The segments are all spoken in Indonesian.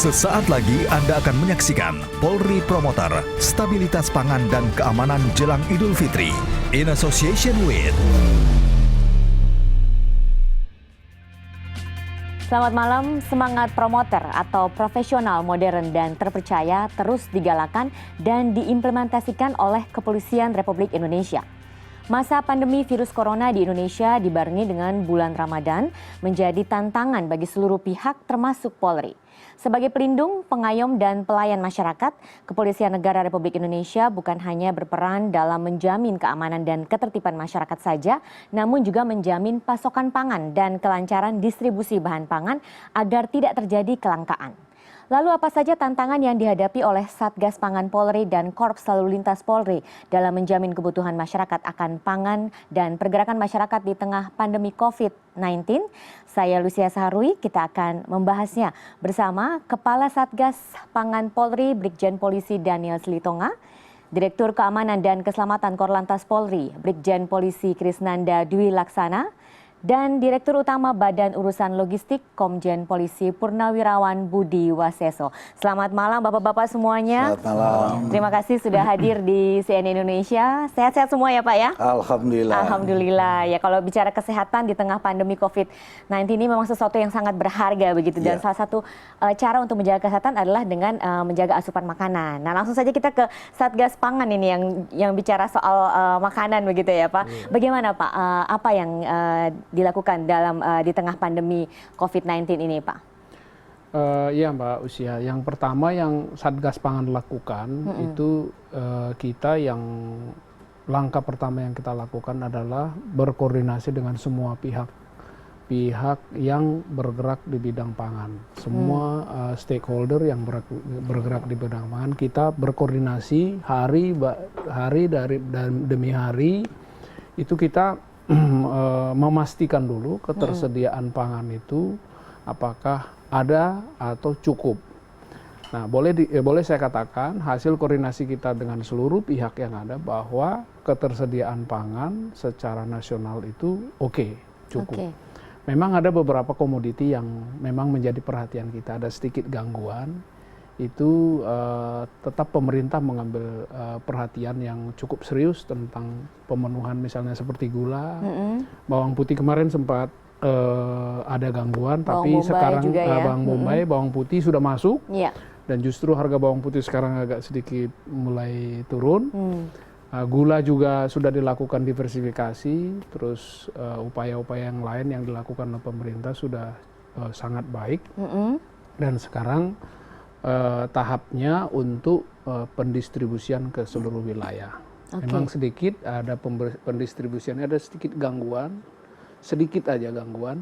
Sesaat lagi Anda akan menyaksikan Polri Promoter, stabilitas pangan dan keamanan jelang Idul Fitri, in association with. Selamat malam, semangat promoter atau profesional, modern dan terpercaya terus digalakan dan diimplementasikan oleh Kepolisian Republik Indonesia. Masa pandemi virus corona di Indonesia dibarengi dengan bulan Ramadan menjadi tantangan bagi seluruh pihak termasuk Polri. Sebagai pelindung, pengayom dan pelayan masyarakat, Kepolisian Negara Republik Indonesia bukan hanya berperan dalam menjamin keamanan dan ketertiban masyarakat saja, namun juga menjamin pasokan pangan dan kelancaran distribusi bahan pangan agar tidak terjadi kelangkaan. Lalu apa saja tantangan yang dihadapi oleh Satgas Pangan Polri dan Korps Lalu Lintas Polri dalam menjamin kebutuhan masyarakat akan pangan dan pergerakan masyarakat di tengah pandemi COVID-19? Saya Lucia Saharwi, kita akan membahasnya bersama Kepala Satgas Pangan Polri Brigjen Polisi Daniel Silitonga, Direktur Keamanan dan Keselamatan Korlantas Polri Brigjen Polisi Krisnanda Dwi Laksana, dan Direktur Utama Badan Urusan Logistik Komjen Polisi Purnawirawan Budi Waseso. Selamat malam Bapak-Bapak semuanya. Selamat malam. Terima kasih sudah hadir di CNN Indonesia. Sehat-sehat semua ya Pak ya? Alhamdulillah. Alhamdulillah. Ya, kalau bicara kesehatan di tengah pandemi COVID-19 ini memang sesuatu yang sangat berharga begitu. Dan salah satu cara untuk menjaga kesehatan adalah dengan menjaga asupan makanan. Nah, langsung saja kita ke Satgas Pangan ini yang bicara soal makanan begitu ya Pak. Bagaimana Pak? Apa yang dilakukan dalam di tengah pandemi COVID-19 ini, Pak? Iya Mbak Usia, yang pertama yang Satgas Pangan lakukan itu kita yang langkah pertama yang kita lakukan adalah berkoordinasi dengan semua pihak yang bergerak di bidang pangan. Semua stakeholder yang bergerak di bidang pangan, kita berkoordinasi hari demi hari, itu kita memastikan dulu ketersediaan pangan itu apakah ada atau cukup. Nah, boleh saya katakan hasil koordinasi kita dengan seluruh pihak yang ada bahwa ketersediaan pangan secara nasional itu cukup. Memang ada beberapa komoditi yang memang menjadi perhatian kita, ada sedikit gangguan. Itu tetap pemerintah mengambil perhatian yang cukup serius tentang pemenuhan, misalnya seperti gula, bawang putih kemarin sempat ada gangguan, tapi sekarang bawang bombay, bawang putih sudah masuk, dan justru harga bawang putih sekarang agak sedikit mulai turun. Gula juga sudah dilakukan diversifikasi, terus upaya-upaya yang lain yang dilakukan oleh pemerintah sudah sangat baik, dan sekarang tahapnya untuk pendistribusian ke seluruh wilayah. Memang sedikit ada pendistribusiannya, ada sedikit gangguan, sedikit aja gangguan.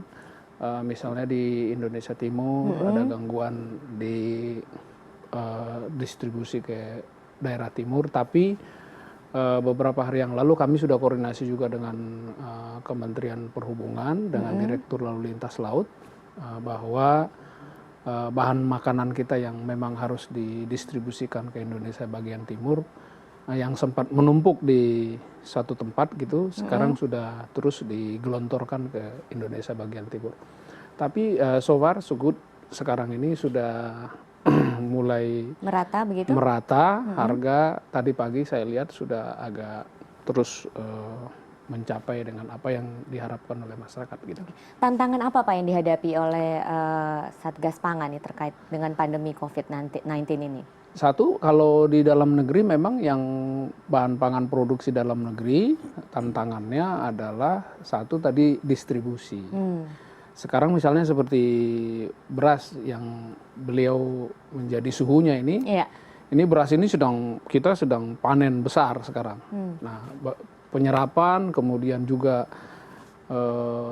Misalnya di Indonesia Timur ada gangguan di distribusi ke daerah timur, tapi beberapa hari yang lalu kami sudah koordinasi juga dengan Kementerian Perhubungan, dengan Direktur Lalu Lintas Laut, bahwa bahan makanan kita yang memang harus didistribusikan ke Indonesia bagian timur, yang sempat menumpuk di satu tempat gitu, sekarang sudah terus digelontorkan ke Indonesia bagian timur. Tapi so far so good, sekarang ini sudah mulai merata begitu? Merata, harga tadi pagi saya lihat sudah agak terus mencapai dengan apa yang diharapkan oleh masyarakat gitu. Tantangan apa Pak yang dihadapi oleh Satgas Pangan terkait dengan pandemi COVID-19 ini? Satu, kalau di dalam negeri memang yang bahan pangan produksi dalam negeri, tantangannya adalah satu tadi distribusi. Sekarang misalnya seperti beras yang beliau menjadi suhunya ini, ini beras ini kita sedang panen besar sekarang. Nah, penyerapan, kemudian juga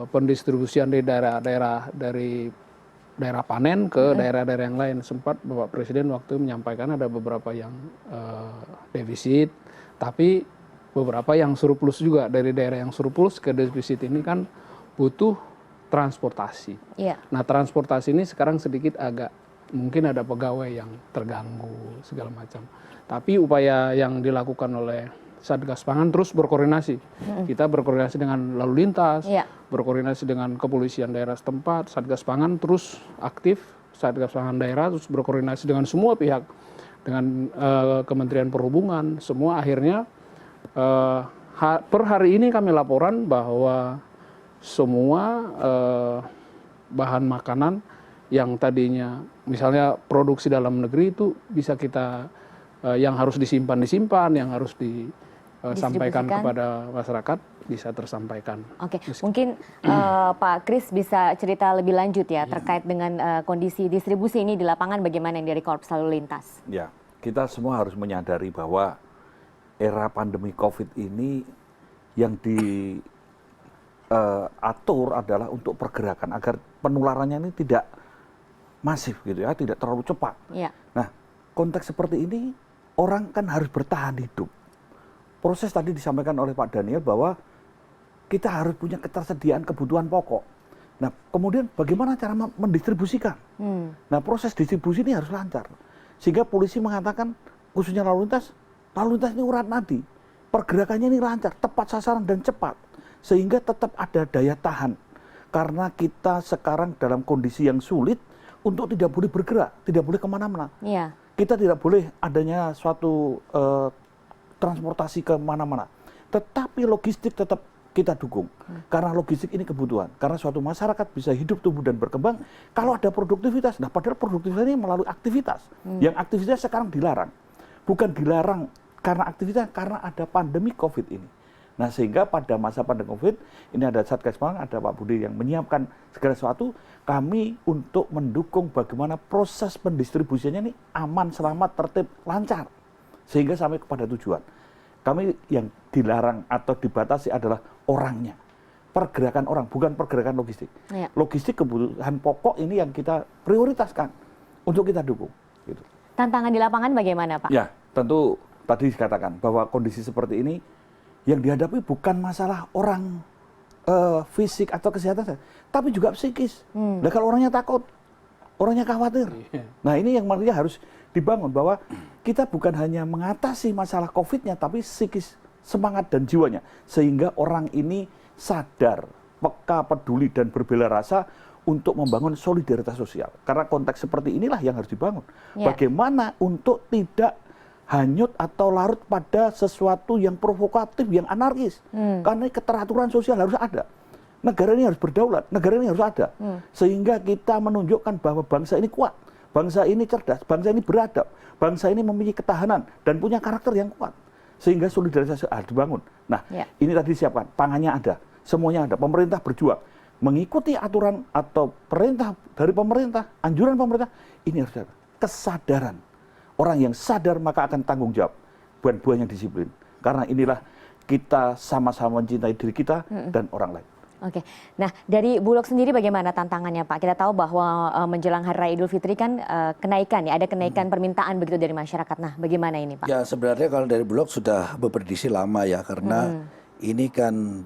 pendistribusian di daerah panen ke daerah-daerah yang lain. Sempat Bapak Presiden waktu menyampaikan ada beberapa yang defisit, tapi beberapa yang surplus juga. Dari daerah yang surplus ke defisit ini kan butuh transportasi. Nah, transportasi ini sekarang sedikit agak mungkin ada pegawai yang terganggu segala macam. Tapi upaya yang dilakukan oleh Satgas Pangan terus berkoordinasi. Kita berkoordinasi dengan lalu lintas, berkoordinasi dengan kepolisian daerah setempat. Satgas Pangan terus aktif Satgas Pangan Daerah, terus berkoordinasi dengan semua pihak, dengan Kementerian Perhubungan, semua akhirnya per hari ini kami laporan bahwa semua bahan makanan yang tadinya misalnya produksi dalam negeri itu bisa kita yang harus disimpan, yang harus disampaikan kepada masyarakat bisa tersampaikan. Oke, mungkin Pak Kris bisa cerita lebih lanjut ya terkait dengan kondisi distribusi ini di lapangan, bagaimana yang dari Korps Lalu Lintas? Ya, kita semua harus menyadari bahwa era pandemi COVID ini yang diatur adalah untuk pergerakan agar penularannya ini tidak masif gitu ya, tidak terlalu cepat. Ya. Nah, konteks seperti ini orang kan harus bertahan hidup. Proses tadi disampaikan oleh Pak Daniel bahwa kita harus punya ketersediaan kebutuhan pokok. Nah, kemudian bagaimana cara mendistribusikan? Nah, proses distribusi ini harus lancar. Sehingga polisi mengatakan, khususnya lalu lintas ini urat nadi. Pergerakannya ini lancar, tepat sasaran dan cepat. Sehingga tetap ada daya tahan. Karena kita sekarang dalam kondisi yang sulit untuk tidak boleh bergerak, tidak boleh kemana-mana. Iya. Kita tidak boleh adanya suatu transportasi kemana-mana. Tetapi logistik tetap kita dukung. Karena logistik ini kebutuhan. Karena suatu masyarakat bisa hidup, tumbuh, dan berkembang kalau ada produktivitas. Nah, padahal produktivitas ini melalui aktivitas. Yang aktivitas sekarang dilarang. Bukan dilarang karena aktivitas, karena ada pandemi COVID ini. Nah, sehingga pada masa pandemi COVID, ini ada Satgas Pangan, ada Pak Budi yang menyiapkan segala sesuatu, kami untuk mendukung bagaimana proses pendistribusiannya ini aman, selamat, tertib, lancar. Sehingga sampai kepada tujuan. Kami yang dilarang atau dibatasi adalah orangnya. Pergerakan orang, bukan pergerakan logistik. Ya. Logistik kebutuhan pokok ini yang kita prioritaskan untuk kita dukung. Gitu. Tantangan di lapangan bagaimana, Pak? Ya, tentu tadi dikatakan bahwa kondisi seperti ini yang dihadapi bukan masalah orang fisik atau kesehatan saja, tapi juga psikis. Nah, kalau orangnya takut, orangnya khawatir. Nah, ini yang makanya harus dibangun bahwa kita bukan hanya mengatasi masalah COVID-nya, tapi psikis, semangat dan jiwanya. Sehingga orang ini sadar, peka, peduli, dan berbela rasa untuk membangun solidaritas sosial. Karena konteks seperti inilah yang harus dibangun. Ya. Bagaimana untuk tidak hanyut atau larut pada sesuatu yang provokatif, yang anarkis. Karena keteraturan sosial harus ada. Negara ini harus berdaulat, negara ini harus ada. Sehingga kita menunjukkan bahwa bangsa ini kuat, bangsa ini cerdas, bangsa ini beradab, bangsa ini memiliki ketahanan dan punya karakter yang kuat. Sehingga solidaritas harus dibangun. Nah, ini tadi disiapkan, pangannya ada, semuanya ada, pemerintah berjuang. Mengikuti aturan atau perintah dari pemerintah, anjuran pemerintah, ini harus ada kesadaran. Orang yang sadar maka akan tanggung jawab, bukan buahnya disiplin. Karena inilah kita sama-sama mencintai diri kita dan orang lain. Oke, nah dari Bulog sendiri bagaimana tantangannya, Pak? Kita tahu bahwa menjelang Hari Raya Idul Fitri kan kenaikan ya, ada kenaikan permintaan begitu dari masyarakat. Nah, bagaimana ini, Pak? Ya, sebenarnya kalau dari Bulog sudah berprediksi lama ya, karena ini kan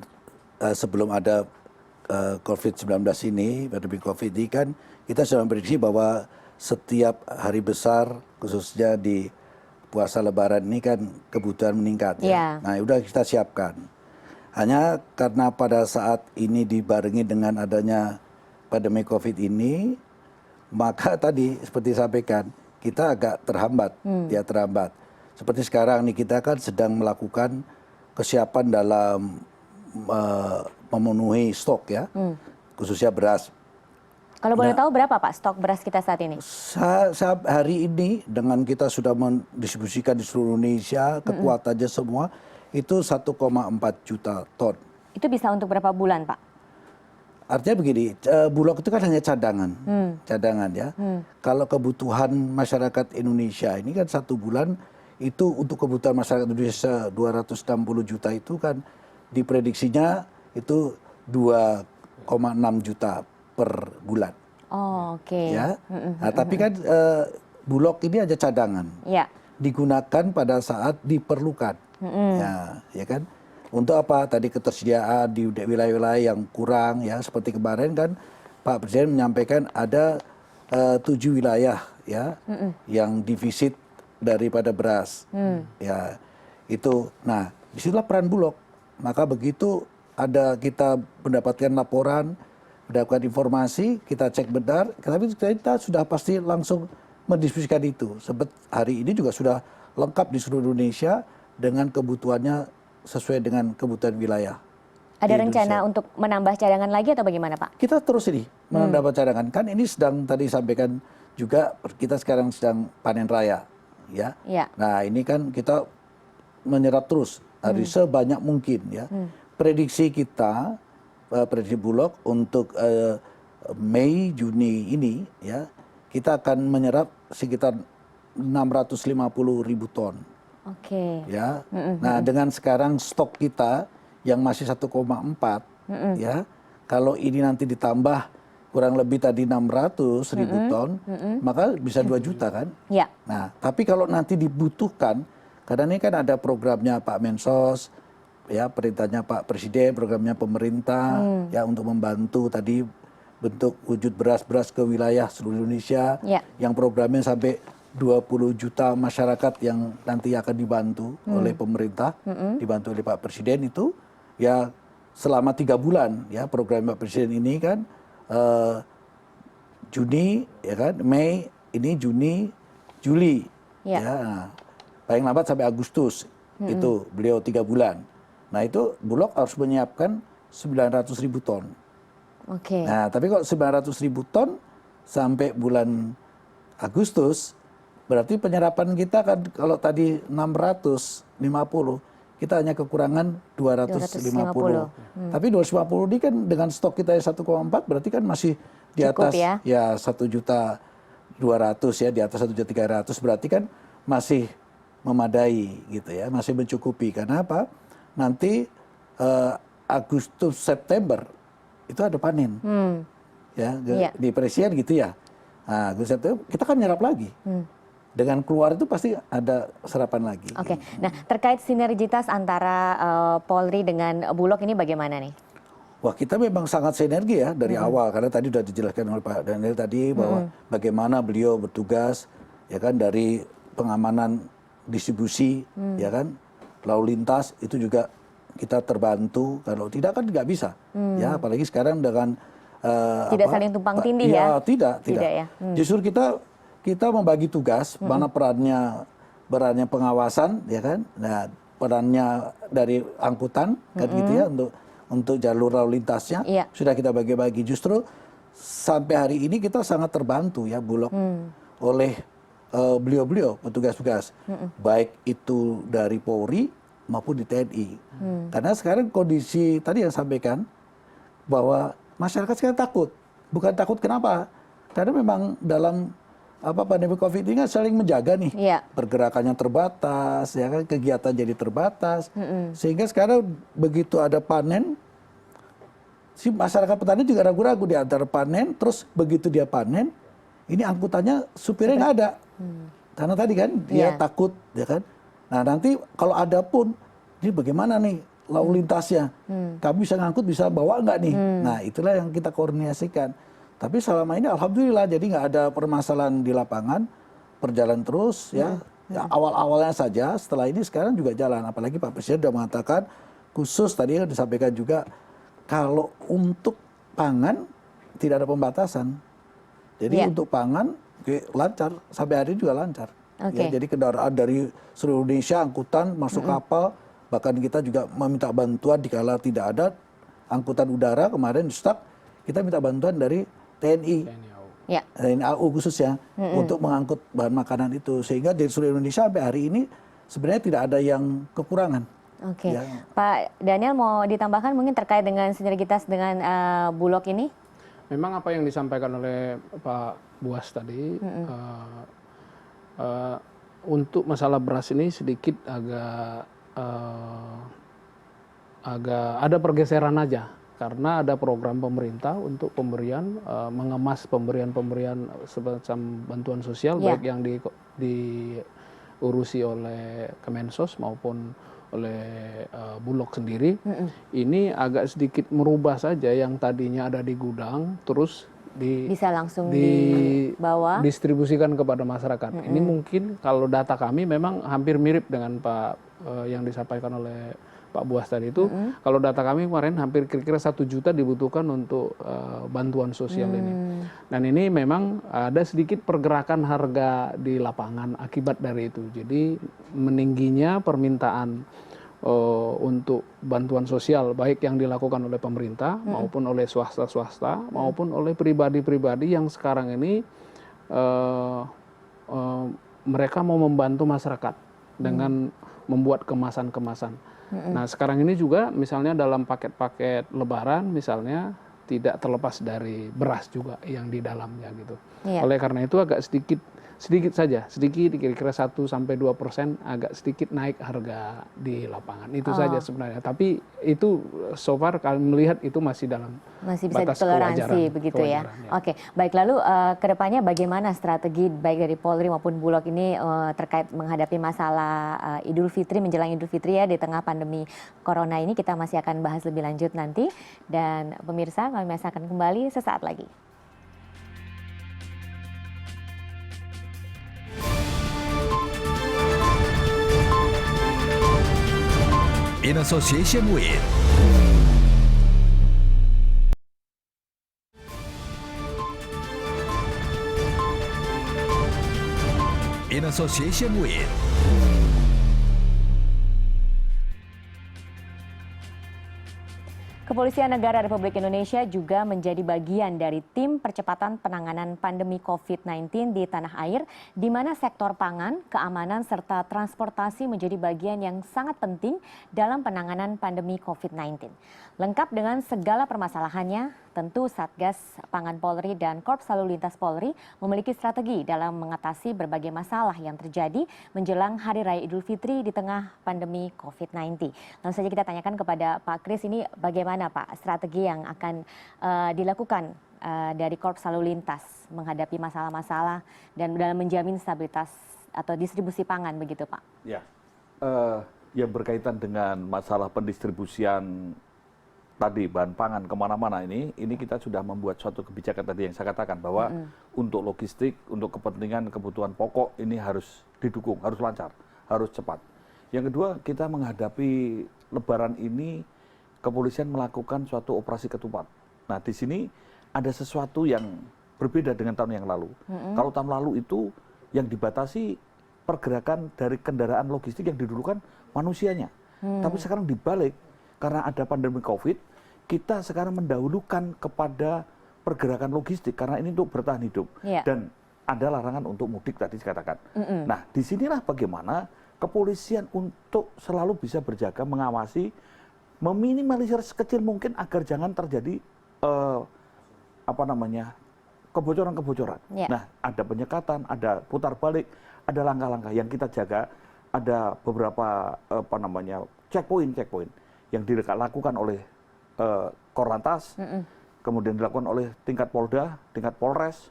sebelum ada COVID-19 ini, pandemi COVID ini kan kita sudah memprediksi bahwa setiap hari besar, khususnya di puasa Lebaran ini kan kebutuhan meningkat ya. Nah, udah kita siapkan. Hanya karena pada saat ini dibarengi dengan adanya pandemi COVID ini, maka tadi seperti disampaikan, kita agak terhambat, ya terhambat. Seperti sekarang nih kita kan sedang melakukan kesiapan dalam memenuhi stok ya, khususnya beras. Kalau boleh tahu berapa, Pak, stok beras kita saat ini? Hari ini dengan kita sudah mendistribusikan di seluruh Indonesia, kekuatannya semua, itu 1,4 juta ton. Itu bisa untuk berapa bulan, Pak? Artinya begini, Bulog itu kan hanya cadangan, cadangan ya. Kalau kebutuhan masyarakat Indonesia ini kan 1 bulan, itu untuk kebutuhan masyarakat Indonesia 260 juta itu kan diprediksinya itu 2,6 juta per bulan. Oh, oke. Ya. Nah, tapi kan Bulog ini aja cadangan. Ya. Digunakan pada saat diperlukan. Ya kan? Untuk apa? Tadi ketersediaan di wilayah-wilayah yang kurang ya, seperti kemarin kan Pak Presiden menyampaikan ada 7 wilayah ya yang defisit daripada beras. Ya. Itu. Nah, disitulah peran Bulog. Maka begitu ada kita mendapatkan laporan mendapatkan informasi, kita cek benar, tapi kita sudah pasti langsung mendiskusikan itu. Sebab hari ini juga sudah lengkap di seluruh Indonesia dengan kebutuhannya sesuai dengan kebutuhan wilayah. Ada rencana untuk menambah cadangan lagi atau bagaimana, Pak? Kita terus ini menambah cadangan. Kan ini sedang tadi sampaikan juga, kita sekarang sedang panen raya, ya. Ya. Nah ini kan kita menyerap terus dari sebanyak mungkin, ya. Prediksi kita, prediksi Bulog untuk Mei Juni ini, ya, kita akan menyerap sekitar 650.000 ton. Oke. Ya. Nah, dengan sekarang stok kita yang masih 1,4, ya. Kalau ini nanti ditambah kurang lebih tadi 600.000 ton, maka bisa 2 juta kan? Ya. Nah, tapi kalau nanti dibutuhkan, karena ini kan ada programnya Pak Mensos, ya, perintahnya Pak Presiden, programnya pemerintah, ya, untuk membantu tadi bentuk wujud beras-beras ke wilayah seluruh Indonesia, Ya. yang programnya sampai 20 juta masyarakat yang nanti akan dibantu oleh pemerintah, dibantu oleh Pak Presiden itu, ya selama 3 bulan, ya, program Pak Presiden ini kan Juni, ya kan, Mei, ini Juni, Juli, Ya. ya, paling lambat sampai Agustus, itu beliau 3 bulan. Nah itu Bulog harus menyiapkan 900.000 ton. Oke. Nah, tapi kalau 900.000 ton sampai bulan Agustus, berarti penyerapan kita kan kalau tadi 650, kita hanya kekurangan 250. Tapi 250 ini kan dengan stok kita yang 1,4 berarti kan masih di Cukup, atas ya? 1.200.000 ya, di atas 1.300.000, berarti kan masih memadai gitu ya, masih mencukupi. Karena apa? Nanti Agustus September itu ada panen. Ya, di Presiden gitu ya. Nah, Agustus September kita kan nyerap lagi. Dengan keluar itu pasti ada serapan lagi. Oke. Nah, terkait sinergitas antara Polri dengan Bulog ini bagaimana nih? Wah, kita memang sangat sinergi ya dari awal, karena tadi sudah dijelaskan oleh Pak Daniel tadi bahwa bagaimana beliau bertugas, ya kan, dari pengamanan distribusi, ya kan, lalu lintas itu juga kita terbantu. Kalau tidak kan nggak bisa, ya, apalagi sekarang dengan Tidak saling tumpang tindih ya? Tidak ya? Justru kita membagi tugas, mana perannya pengawasan, ya kan, nah perannya dari angkutan, kan gitu ya, untuk jalur lalu lintasnya, Iya. sudah kita bagi-bagi. Justru sampai hari ini kita sangat terbantu ya Bulog oleh beliau-beliau petugas-petugas, baik itu dari Polri maupun di TNI. Karena sekarang kondisi tadi yang sampaikan bahwa masyarakat sekarang takut. Bukan takut kenapa? Karena memang dalam pandemi COVID ini kan saling menjaga nih. Iya. Pergerakannya terbatas, ya kan, kegiatan jadi terbatas. Sehingga sekarang begitu ada panen, si masyarakat petani juga ragu-ragu di antara panen, terus begitu dia panen, ini angkutannya supirnya nggak ada. Karena tadi kan dia takut, ya kan. Nah, nanti kalau ada pun, ini bagaimana nih lalu lintasnya? Kami bisa ngangkut, bisa bawa nggak nih? Nah, itulah yang kita koordinasikan. Tapi selama ini alhamdulillah jadi nggak ada permasalahan di lapangan, berjalan terus ya. Ya, awal-awalnya saja, setelah ini sekarang juga jalan. Apalagi Pak Presiden sudah mengatakan khusus tadi yang disampaikan juga, kalau untuk pangan tidak ada pembatasan. Jadi untuk pangan lancar, sampai hari ini juga lancar. Ya, jadi kendaraan dari seluruh Indonesia, angkutan masuk kapal, bahkan kita juga meminta bantuan dikala tidak ada angkutan udara kemarin stuck, kita minta bantuan dari TNI, TNI AU khususnya untuk mengangkut bahan makanan itu, sehingga dari seluruh Indonesia sampai hari ini sebenarnya tidak ada yang kekurangan. Oke, ya. Pak Daniel mau ditambahkan mungkin terkait dengan sinergitas dengan Bulog ini? Memang apa yang disampaikan oleh Pak Buas tadi, untuk masalah beras ini sedikit agak ada pergeseran aja. Karena ada program pemerintah untuk pemberian, mengemas pemberian semacam bantuan sosial, baik yang diurusi oleh Kemensos maupun oleh Bulog sendiri. Ini agak sedikit merubah saja yang tadinya ada di gudang, terus bisa langsung dibawa, distribusikan kepada masyarakat. Ini mungkin kalau data kami memang hampir mirip dengan yang disampaikan oleh Pak Buas tadi itu, kalau data kami kemarin hampir kira-kira 1 juta dibutuhkan untuk bantuan sosial ini. Dan ini memang ada sedikit pergerakan harga di lapangan akibat dari itu. Jadi meningginya permintaan untuk bantuan sosial baik yang dilakukan oleh pemerintah maupun oleh swasta-swasta maupun oleh pribadi-pribadi yang sekarang ini mereka mau membantu masyarakat dengan membuat kemasan-kemasan. Nah sekarang ini juga misalnya dalam paket-paket lebaran misalnya tidak terlepas dari beras juga yang di dalamnya gitu. Oleh karena itu agak sedikit saja, kira-kira 1-2% agak sedikit naik harga di lapangan. Itu saja sebenarnya. Tapi itu so far kami melihat itu masih dalam masih bisa batas ditoleransi begitu ya. Oke, baik, lalu kedepannya bagaimana strategi baik dari Polri maupun Bulog ini terkait menghadapi masalah Idul Fitri, menjelang Idul Fitri ya di tengah pandemi Corona ini, kita masih akan bahas lebih lanjut nanti. Dan pemirsa, kami masih akan kembali sesaat lagi. In association with Kepolisian Negara Republik Indonesia juga menjadi bagian dari tim percepatan penanganan pandemi COVID-19 di tanah air, di mana sektor pangan, keamanan, serta transportasi menjadi bagian yang sangat penting dalam penanganan pandemi COVID-19. Lengkap dengan segala permasalahannya, tentu Satgas Pangan Polri dan Korps Lalu Lintas Polri memiliki strategi dalam mengatasi berbagai masalah yang terjadi menjelang Hari Raya Idul Fitri di tengah pandemi COVID-19. Langsung saja kita tanyakan kepada Pak Kris, ini bagaimana Pak strategi yang akan dilakukan dari Korps Lalu Lintas menghadapi masalah-masalah dan dalam menjamin stabilitas atau distribusi pangan begitu Pak? Ya, yang berkaitan dengan masalah pendistribusian tadi bahan pangan kemana-mana ini kita sudah membuat suatu kebijakan tadi yang saya katakan bahwa untuk logistik, untuk kepentingan kebutuhan pokok ini harus didukung, harus lancar, harus cepat. Yang kedua, kita menghadapi Lebaran ini kepolisian melakukan suatu operasi ketupat. Nah di sini ada sesuatu yang berbeda dengan tahun yang lalu. Kalau tahun lalu itu yang dibatasi pergerakan dari kendaraan logistik yang didulukan manusianya. Tapi sekarang dibalik. Karena ada pandemi COVID, kita sekarang mendahulukan kepada pergerakan logistik karena ini untuk bertahan hidup. Dan ada larangan untuk mudik tadi dikatakan. Nah, disinilah bagaimana kepolisian untuk selalu bisa berjaga, mengawasi, meminimalisir sekecil mungkin agar jangan terjadi kebocoran-kebocoran. Nah, ada penyekatan, ada putar balik, ada langkah-langkah yang kita jaga, ada beberapa checkpoint yang dilakukan oleh Korlantas, kemudian dilakukan oleh tingkat Polda, tingkat Polres,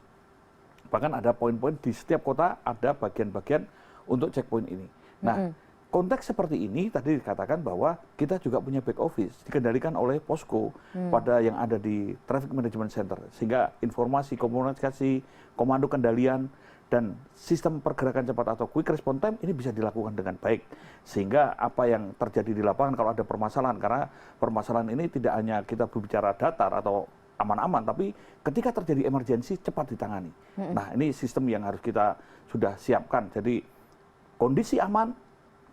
bahkan ada poin-poin di setiap kota ada bagian-bagian untuk checkpoint ini. Nah, konteks seperti ini tadi dikatakan bahwa kita juga punya back office dikendalikan oleh posko pada yang ada di Traffic Management Center, sehingga informasi, komunikasi, komando kendalian dan sistem pergerakan cepat atau quick response time ini bisa dilakukan dengan baik, sehingga apa yang terjadi di lapangan kalau ada permasalahan, karena permasalahan ini tidak hanya kita berbicara datar atau aman-aman, tapi ketika terjadi emergensi cepat ditangani. Nah ini sistem yang harus kita sudah siapkan, jadi kondisi aman,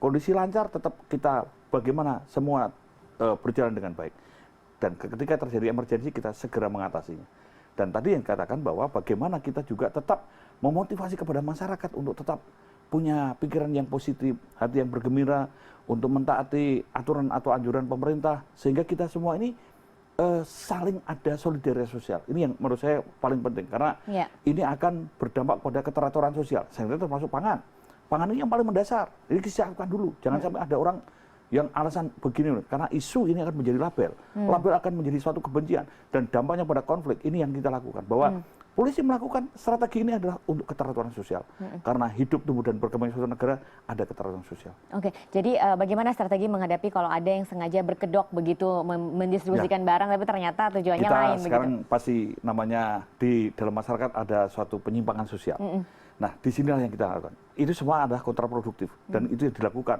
kondisi lancar, tetap kita bagaimana semua berjalan dengan baik, dan ketika terjadi emergensi kita segera mengatasinya. Dan tadi yang dikatakan bahwa bagaimana kita juga tetap memotivasi kepada masyarakat untuk tetap punya pikiran yang positif, hati yang bergembira, untuk mentaati aturan atau anjuran pemerintah, sehingga kita semua ini saling ada solidaritas sosial. Ini yang menurut saya paling penting, karena ini akan berdampak pada keteraturan sosial, sehingga termasuk pangan. Pangan ini yang paling mendasar, ini disiapkan dulu, jangan sampai ada orang yang alasan begini, karena isu ini akan menjadi label. Label akan menjadi suatu kebencian dan dampaknya pada konflik. Ini yang kita lakukan, bahwa polisi melakukan strategi ini adalah untuk keteraturan sosial. Karena hidup, tumbuh, dan berkembang suatu negara ada keteraturan sosial. Oke, jadi bagaimana strategi menghadapi kalau ada yang sengaja berkedok begitu mendistribusikan barang tapi ternyata tujuannya kita lain sekarang begitu? pasti namanya di dalam masyarakat ada suatu penyimpangan sosial. Nah, disinilah yang kita lakukan. Itu semua adalah kontraproduktif dan itu yang dilakukan.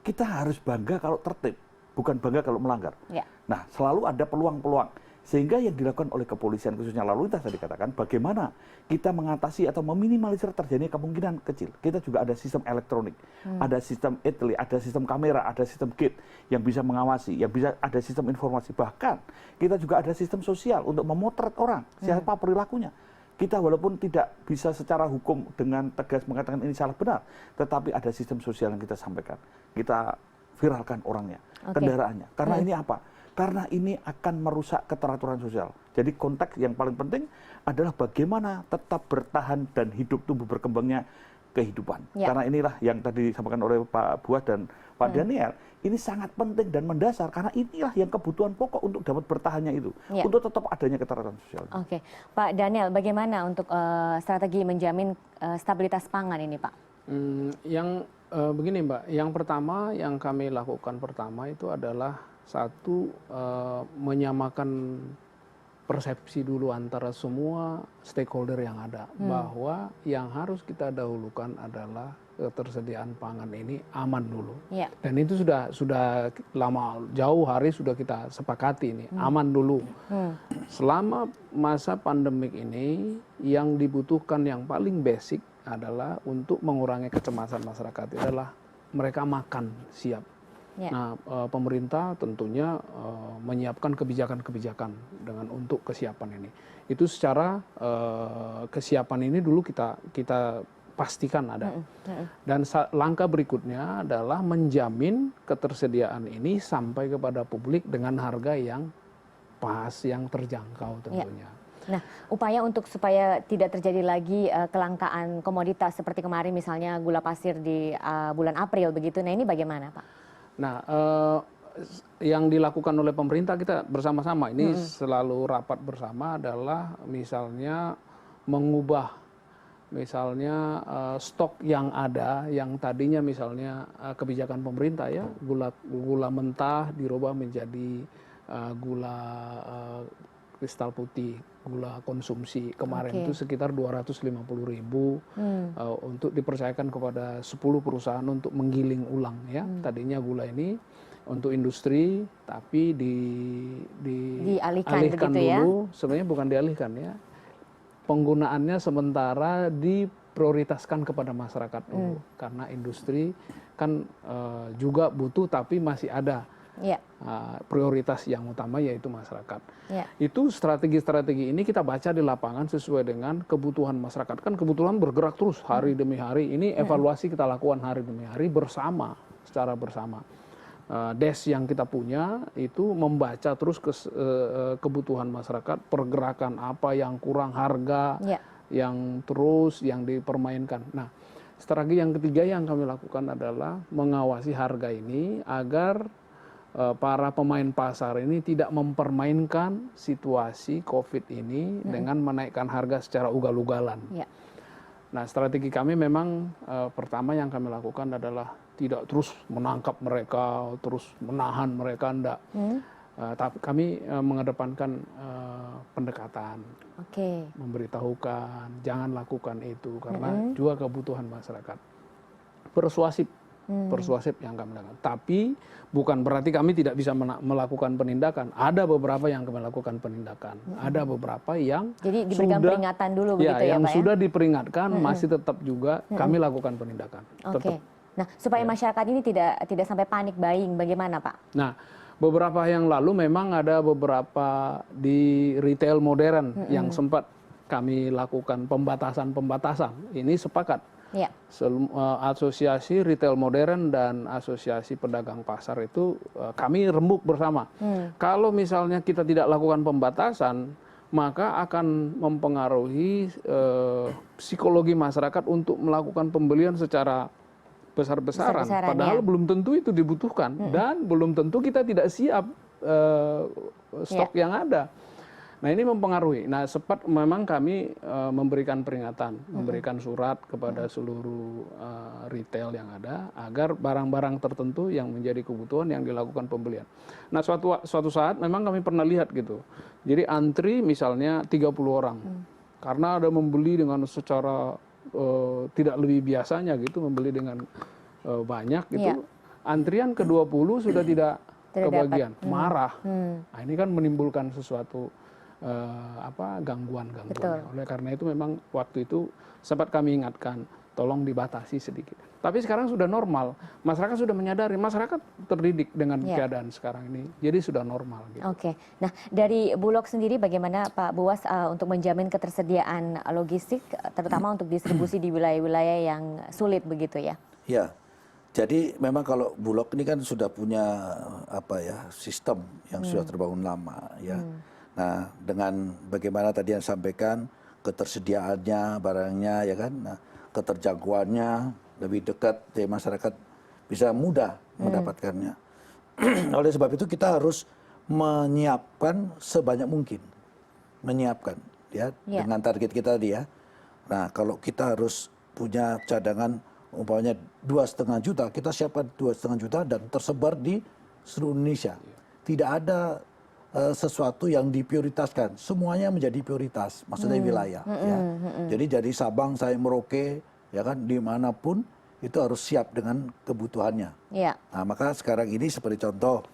Kita harus bangga kalau tertib. bukan bangga kalau melanggar. Ya. Nah, selalu ada peluang-peluang. Sehingga yang dilakukan oleh kepolisian khususnya lalu lintas tadi dikatakan bagaimana kita mengatasi atau meminimalisir terjadinya kemungkinan kecil. Kita juga ada sistem elektronik, ada sistem ETLI, ada sistem kamera, ada sistem gate yang bisa mengawasi, yang bisa ada sistem informasi. Bahkan kita juga ada sistem sosial untuk memotret orang, siapa perilakunya. Kita walaupun tidak bisa secara hukum dengan tegas mengatakan ini salah benar, tetapi ada sistem sosial yang kita sampaikan. Kita viralkan orangnya, kendaraannya. Karena ini apa? Karena ini akan merusak keteraturan sosial. Jadi konteks yang paling penting adalah bagaimana tetap bertahan dan hidup tumbuh berkembangnya kehidupan. Ya. Karena inilah yang tadi disampaikan oleh Pak Buas dan Pak Daniel, ini sangat penting dan mendasar karena inilah yang kebutuhan pokok untuk dapat bertahannya itu, Ya. untuk tetap adanya keteraturan sosial. Oke, Pak Daniel, bagaimana untuk strategi menjamin stabilitas pangan ini, Pak? Begini Mbak, yang pertama yang kami lakukan pertama itu adalah satu, menyamakan persepsi dulu antara semua stakeholder yang ada, bahwa yang harus kita dahulukan adalah ketersediaan pangan ini aman dulu. Ya. Dan itu sudah lama, jauh hari sudah kita sepakati ini, aman dulu. Selama masa pandemik ini yang dibutuhkan yang paling basic adalah untuk mengurangi kecemasan masyarakat adalah mereka makan siap. Ya. Nah, pemerintah tentunya menyiapkan kebijakan-kebijakan dengan untuk kesiapan ini. Itu secara kesiapan ini dulu kita pastikan ada. Dan langkah berikutnya adalah menjamin ketersediaan ini sampai kepada publik dengan harga yang pas, yang terjangkau tentunya. Nah, upaya untuk supaya tidak terjadi lagi kelangkaan komoditas seperti kemarin misalnya gula pasir di bulan April begitu. Nah, ini bagaimana, Pak? Nah, yang dilakukan oleh pemerintah kita bersama-sama ini selalu rapat bersama adalah misalnya mengubah misalnya stok yang ada yang tadinya misalnya kebijakan pemerintah ya gula mentah dirubah menjadi gula kristal putih, gula konsumsi kemarin itu sekitar 250.000 untuk dipercayakan kepada 10 perusahaan untuk menggiling ulang ya. Tadinya gula ini untuk industri tapi dialihkan begitu dulu, ya? sebenarnya bukan dialihkan ya. Penggunaannya sementara diprioritaskan kepada masyarakat dulu karena industri kan juga butuh tapi masih ada. Ya. Prioritas yang utama yaitu masyarakat. Ya. Itu strategi-strategi ini kita baca di lapangan sesuai dengan kebutuhan masyarakat. Kan kebutuhan bergerak terus hari demi hari. Ini evaluasi kita lakukan hari demi hari bersama, secara bersama. Des yang kita punya itu membaca terus kebutuhan masyarakat, pergerakan apa yang kurang, harga yang terus yang dipermainkan. Nah, strategi yang ketiga yang kami lakukan adalah mengawasi harga ini agar para pemain pasar ini tidak mempermainkan situasi COVID ini dengan menaikkan harga secara ugal-ugalan. Ya. Nah, strategi kami memang pertama yang kami lakukan adalah tidak terus menangkap mereka, terus menahan mereka, enggak. Tapi kami mengedepankan pendekatan, memberitahukan, jangan lakukan itu karena juga kebutuhan masyarakat. Persuasif yang kami lakukan. Tapi bukan berarti kami tidak bisa melakukan penindakan. Ada beberapa yang kami lakukan penindakan. Ada beberapa yang jadi diberikan peringatan dulu begitu ya, yang Pak, sudah diperingatkan masih tetap juga kami lakukan penindakan. Oke. Nah, supaya masyarakat ini tidak sampai panik buying, bagaimana, Pak? Nah, beberapa yang lalu memang ada beberapa di retail modern yang sempat kami lakukan pembatasan. Ini sepakat. Ya. Asosiasi Retail Modern dan Asosiasi Pedagang Pasar itu kami rembuk bersama. Kalau misalnya kita tidak lakukan pembatasan, maka akan mempengaruhi psikologi masyarakat untuk melakukan pembelian secara besar-besaran. Padahal belum tentu itu dibutuhkan dan belum tentu kita tidak siap stok yang ada. Nah, ini mempengaruhi. Nah, sempat memang kami memberikan peringatan, memberikan surat kepada seluruh retail yang ada agar barang-barang tertentu yang menjadi kebutuhan yang dilakukan pembelian. Nah, suatu saat memang kami pernah lihat gitu. Jadi antri misalnya 30 orang. Karena ada membeli dengan secara tidak lebih biasanya gitu, membeli dengan banyak gitu. Antrian ke-20 sudah tidak Tidak kebagian, dapat. marah. Nah, ini kan menimbulkan sesuatu gangguan-gangguan. Betul. Oleh karena itu memang waktu itu sempat kami ingatkan, tolong dibatasi sedikit. Tapi sekarang sudah normal, masyarakat sudah menyadari, masyarakat terdidik dengan keadaan sekarang ini, jadi sudah normal. Gitu. Oke, nah dari Bulog sendiri bagaimana Pak Buas untuk menjamin ketersediaan logistik, terutama untuk distribusi di wilayah-wilayah yang sulit begitu ya? Ya, jadi memang kalau Bulog ini kan sudah punya sistem yang sudah terbangun lama ya. Nah, dengan bagaimana tadi yang sampaikan ketersediaannya barangnya ya kan, nah, keterjangkauannya lebih dekat, jadi masyarakat bisa mudah mendapatkannya. Oleh sebab itu kita harus menyiapkan sebanyak mungkin, dengan target kita tadi ya. Nah, kalau kita harus punya cadangan umpamanya 2,5 juta, kita siapkan 2,5 juta dan tersebar di seluruh Indonesia. Tidak ada sesuatu yang diprioritaskan, semuanya menjadi prioritas, maksudnya wilayah. Ya. Jadi dari Sabang sampai Merauke, ya kan, dimanapun itu harus siap dengan kebutuhannya. Nah, maka sekarang ini seperti contoh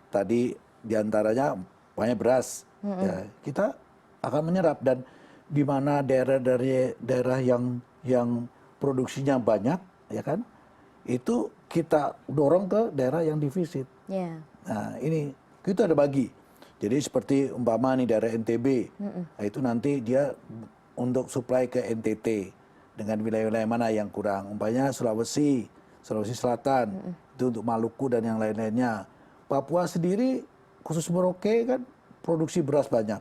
tadi diantaranya banyak beras, ya, kita akan menyerap dan di mana daerah yang produksinya banyak, ya kan, itu kita dorong ke daerah yang defisit. Nah, ini kita ada bagi. Jadi seperti umpama nih daerah NTB, nah itu nanti dia untuk supply ke NTT dengan wilayah-wilayah mana yang kurang. Umpamanya Sulawesi Selatan, itu untuk Maluku dan yang lain-lainnya. Papua sendiri, khusus Merauke kan produksi beras banyak,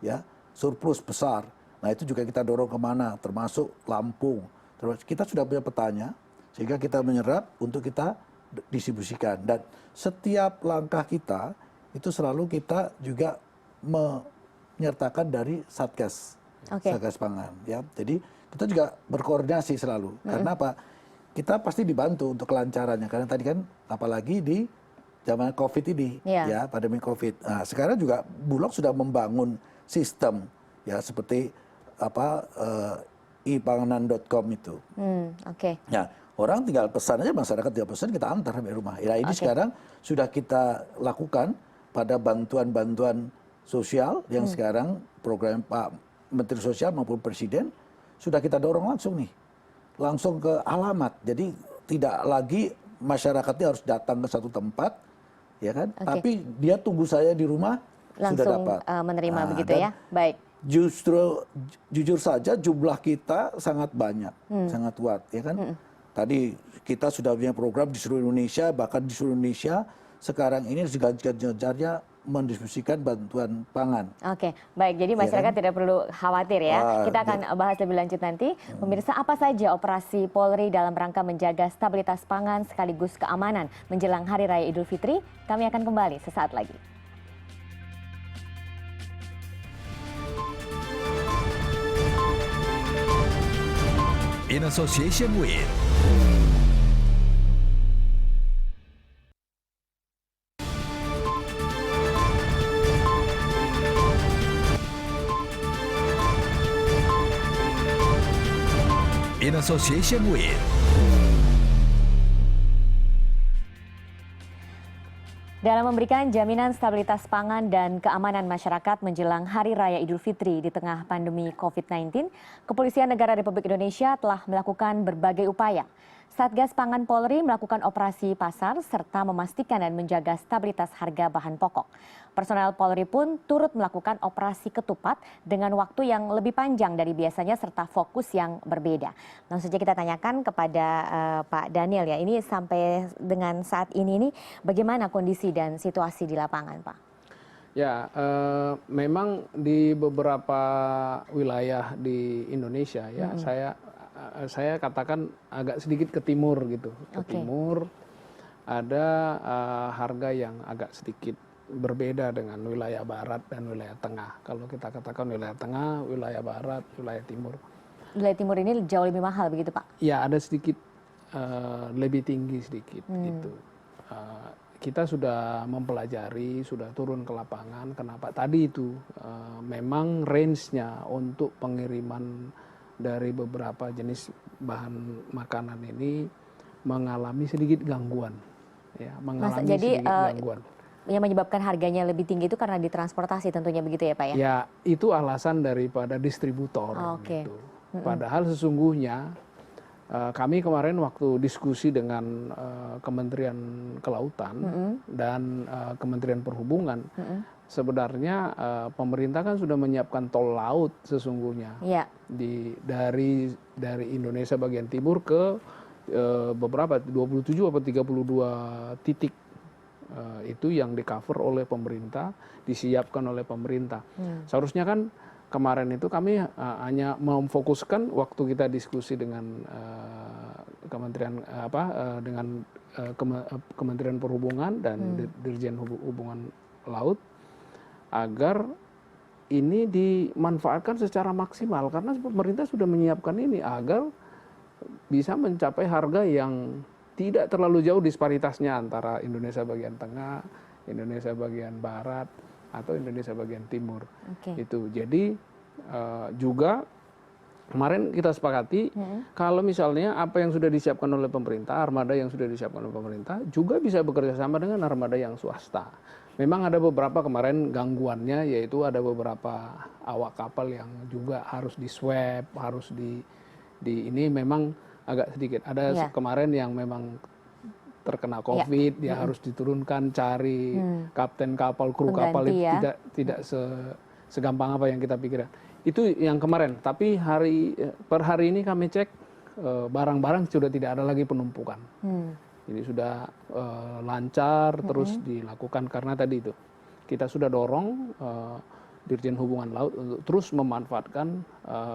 ya surplus besar. Nah itu juga kita dorong kemana, termasuk Lampung. Terus kita sudah punya petanya, sehingga kita menyerap untuk kita distribusikan. Dan setiap langkah kita itu selalu kita juga menyertakan dari Satgas Pangan. Ya. Jadi kita juga berkoordinasi selalu. Karena apa? Kita pasti dibantu untuk kelancarannya. Karena tadi kan apalagi di zaman COVID ini, ya pandemi COVID. Nah, sekarang juga Bulog sudah membangun sistem, ya seperti ipanganan.com itu. Nah, orang tinggal pesan aja, masyarakat tinggal pesan, kita antar sampai rumah. Ya ini sekarang sudah kita lakukan pada bantuan-bantuan sosial yang sekarang program Pak Menteri Sosial maupun Presiden sudah kita dorong langsung ke alamat. Jadi tidak lagi masyarakatnya harus datang ke satu tempat, ya kan? Tapi dia tunggu saya di rumah langsung sudah dapat menerima begitu ya. Baik. Justru jujur saja jumlah kita sangat banyak, sangat kuat, ya kan? Tadi kita sudah punya program di seluruh Indonesia, bahkan di seluruh Indonesia sekarang ini seganjar-ganjarnya mendistribusikan bantuan pangan. Oke, baik. Jadi masyarakat tidak perlu khawatir ya. Kita akan bahas lebih lanjut nanti. Pemirsa, apa saja operasi Polri dalam rangka menjaga stabilitas pangan sekaligus keamanan menjelang Hari Raya Idul Fitri? Kami akan kembali sesaat lagi. In association with Dalam memberikan jaminan stabilitas pangan dan keamanan masyarakat menjelang Hari Raya Idul Fitri di tengah pandemi COVID-19, Kepolisian Negara Republik Indonesia telah melakukan berbagai upaya. Satgas Pangan Polri melakukan operasi pasar serta memastikan dan menjaga stabilitas harga bahan pokok. Personel Polri pun turut melakukan operasi ketupat dengan waktu yang lebih panjang dari biasanya serta fokus yang berbeda. Langsung saja kita tanyakan kepada Pak Daniel ya, ini sampai dengan saat ini bagaimana kondisi dan situasi di lapangan, Pak? Ya, memang di beberapa wilayah di Indonesia ya, saya katakan agak sedikit ke timur gitu. Ke timur ada harga yang agak sedikit berbeda dengan wilayah barat dan wilayah tengah. Kalau kita katakan wilayah tengah, wilayah barat, wilayah timur. Wilayah timur ini jauh lebih mahal begitu, Pak? Ya, ada sedikit lebih tinggi sedikit gitu. Kita sudah mempelajari, sudah turun ke lapangan. Kenapa? Tadi itu memang range-nya untuk pengiriman dari beberapa jenis bahan makanan ini mengalami sedikit gangguan, ya, mengalami sedikit gangguan. yang menyebabkan harganya lebih tinggi itu karena ditransportasi tentunya begitu ya Pak ya? Ya, itu alasan daripada distributor. Oke. Gitu. Padahal sesungguhnya kami kemarin waktu diskusi dengan Kementerian Kelautan dan Kementerian Perhubungan, sebenarnya pemerintah kan sudah menyiapkan tol laut sesungguhnya dari Indonesia bagian timur ke beberapa 27 atau 32 titik. Itu yang di-cover oleh pemerintah, disiapkan oleh pemerintah. Seharusnya kan kemarin itu kami hanya memfokuskan waktu kita diskusi dengan Kementerian Kementerian Perhubungan dan Dirjen Hubungan Laut agar ini dimanfaatkan secara maksimal karena pemerintah sudah menyiapkan ini agar bisa mencapai harga yang tidak terlalu jauh disparitasnya antara Indonesia bagian tengah, Indonesia bagian barat, atau Indonesia bagian timur. Itu. Jadi juga kemarin kita sepakati kalau misalnya apa yang sudah disiapkan oleh pemerintah, armada yang sudah disiapkan oleh pemerintah juga bisa bekerja sama dengan armada yang swasta. Memang ada beberapa kemarin gangguannya, yaitu ada beberapa awak kapal yang juga harus di-swab, harus ini memang agak sedikit. Ada kemarin yang memang terkena COVID, dia harus diturunkan cari kapten kapal, kru kapal itu tidak segampang apa yang kita pikirkan. Itu yang kemarin. Tapi per hari ini kami cek barang-barang sudah tidak ada lagi penumpukan. Jadi sudah lancar terus dilakukan karena tadi itu kita sudah dorong Dirjen Hubungan Laut untuk terus memanfaatkan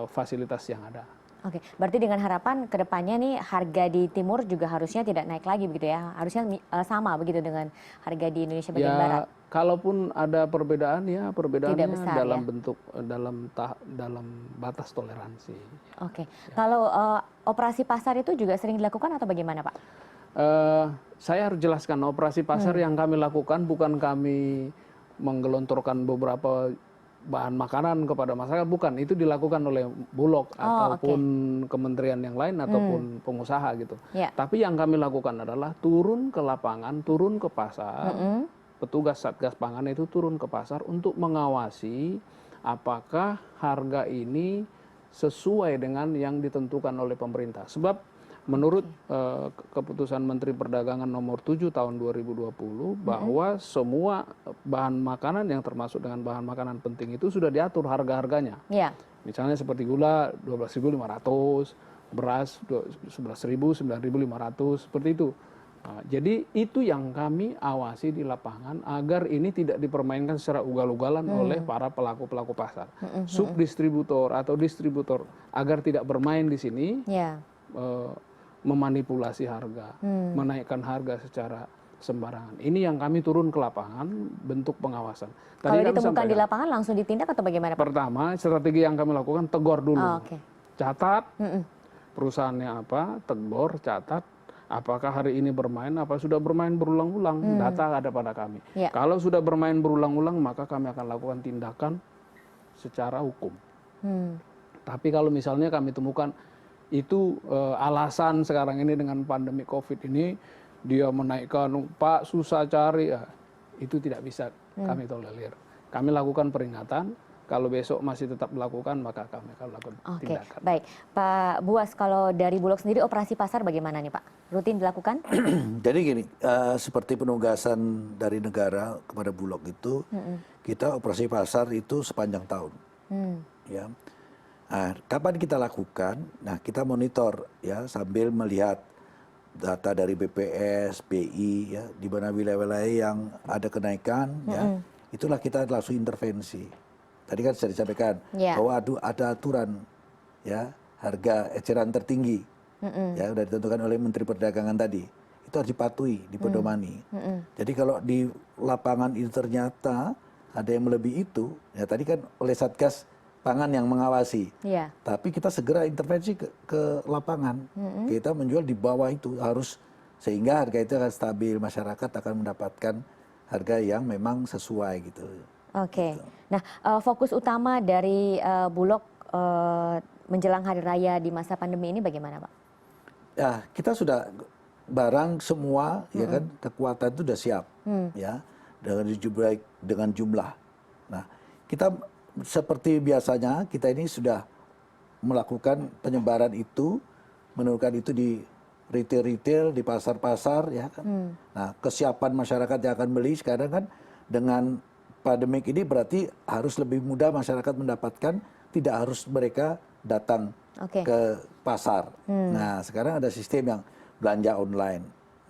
fasilitas yang ada. Oke, berarti dengan harapan kedepannya nih harga di timur juga harusnya tidak naik lagi begitu ya? Harusnya sama begitu dengan harga di Indonesia bagian barat? Kalaupun ada perbedaan ya perbedaannya besar, dalam bentuk dalam batas toleransi. Oke, kalau operasi pasar itu juga sering dilakukan atau bagaimana Pak? Saya harus jelaskan operasi pasar yang kami lakukan bukan kami menggelontorkan beberapa bahan makanan kepada masyarakat, bukan, itu dilakukan oleh Bulog ataupun kementerian yang lain ataupun pengusaha gitu. Tapi yang kami lakukan adalah turun ke lapangan, turun ke pasar, petugas Satgas Pangan itu turun ke pasar untuk mengawasi apakah harga ini sesuai dengan yang ditentukan oleh pemerintah. Sebab menurut keputusan Menteri Perdagangan nomor 7 tahun 2020 bahwa semua bahan makanan yang termasuk dengan bahan makanan penting itu sudah diatur harga-harganya. Misalnya seperti gula 12.500, beras 11.000, 9.500, seperti itu. Nah, jadi itu yang kami awasi di lapangan agar ini tidak dipermainkan secara ugal-ugalan oleh para pelaku-pelaku pasar. Subdistributor atau distributor agar tidak bermain di sini. Memanipulasi harga, menaikkan harga secara sembarangan. Ini yang kami turun ke lapangan, bentuk pengawasan. Kalau ditemukan di lapangan langsung ditindak atau bagaimana Pak? Pertama, strategi yang kami lakukan tegur dulu. Catat, perusahaannya apa, tegur, catat, apakah hari ini bermain, apa sudah bermain berulang-ulang, data ada pada kami. Kalau sudah bermain berulang-ulang, maka kami akan lakukan tindakan secara hukum. Tapi kalau misalnya kami temukan itu alasan sekarang ini dengan pandemi COVID ini dia menaikkan, Pak susah cari, itu tidak bisa kami tolerir. Kami lakukan peringatan, kalau besok masih tetap melakukan maka kami akan lakukan tindakan. Baik, Pak Buas, kalau dari Bulog sendiri operasi pasar bagaimana nih Pak? Rutin dilakukan? Jadi gini, seperti penugasan dari negara kepada Bulog itu, kita operasi pasar itu sepanjang tahun. Ya. Nah, kapan kita lakukan? Nah, kita monitor ya sambil melihat data dari BPS, BI ya, di mana wilayah-wilayah yang ada kenaikan ya, itulah kita langsung intervensi. Tadi kan sudah disampaikan bahwa ada aturan ya, harga eceran tertinggi ya sudah ditentukan oleh Menteri Perdagangan tadi. Itu harus dipatuhi, dipedomani. Jadi kalau di lapangan itu ternyata ada yang melebihi itu, ya tadi kan oleh Satgas Pangan yang mengawasi, tapi kita segera intervensi ke lapangan. Kita menjual di bawah itu harus, sehingga harga itu akan stabil, masyarakat akan mendapatkan harga yang memang sesuai gitu. Gitu. Nah, fokus utama dari Bulog menjelang hari raya di masa pandemi ini bagaimana Pak? Ya, kita sudah barang semua ya kan, kekuatan itu sudah siap ya. dengan jumlah. Nah, kita seperti biasanya kita ini sudah melakukan penyebaran itu, menurunkan itu di retail-retail, di pasar-pasar, ya kan. Nah, kesiapan masyarakat yang akan beli sekarang kan dengan pandemik ini berarti harus lebih mudah masyarakat mendapatkan, tidak harus mereka datang ke pasar. Nah, sekarang ada sistem yang belanja online,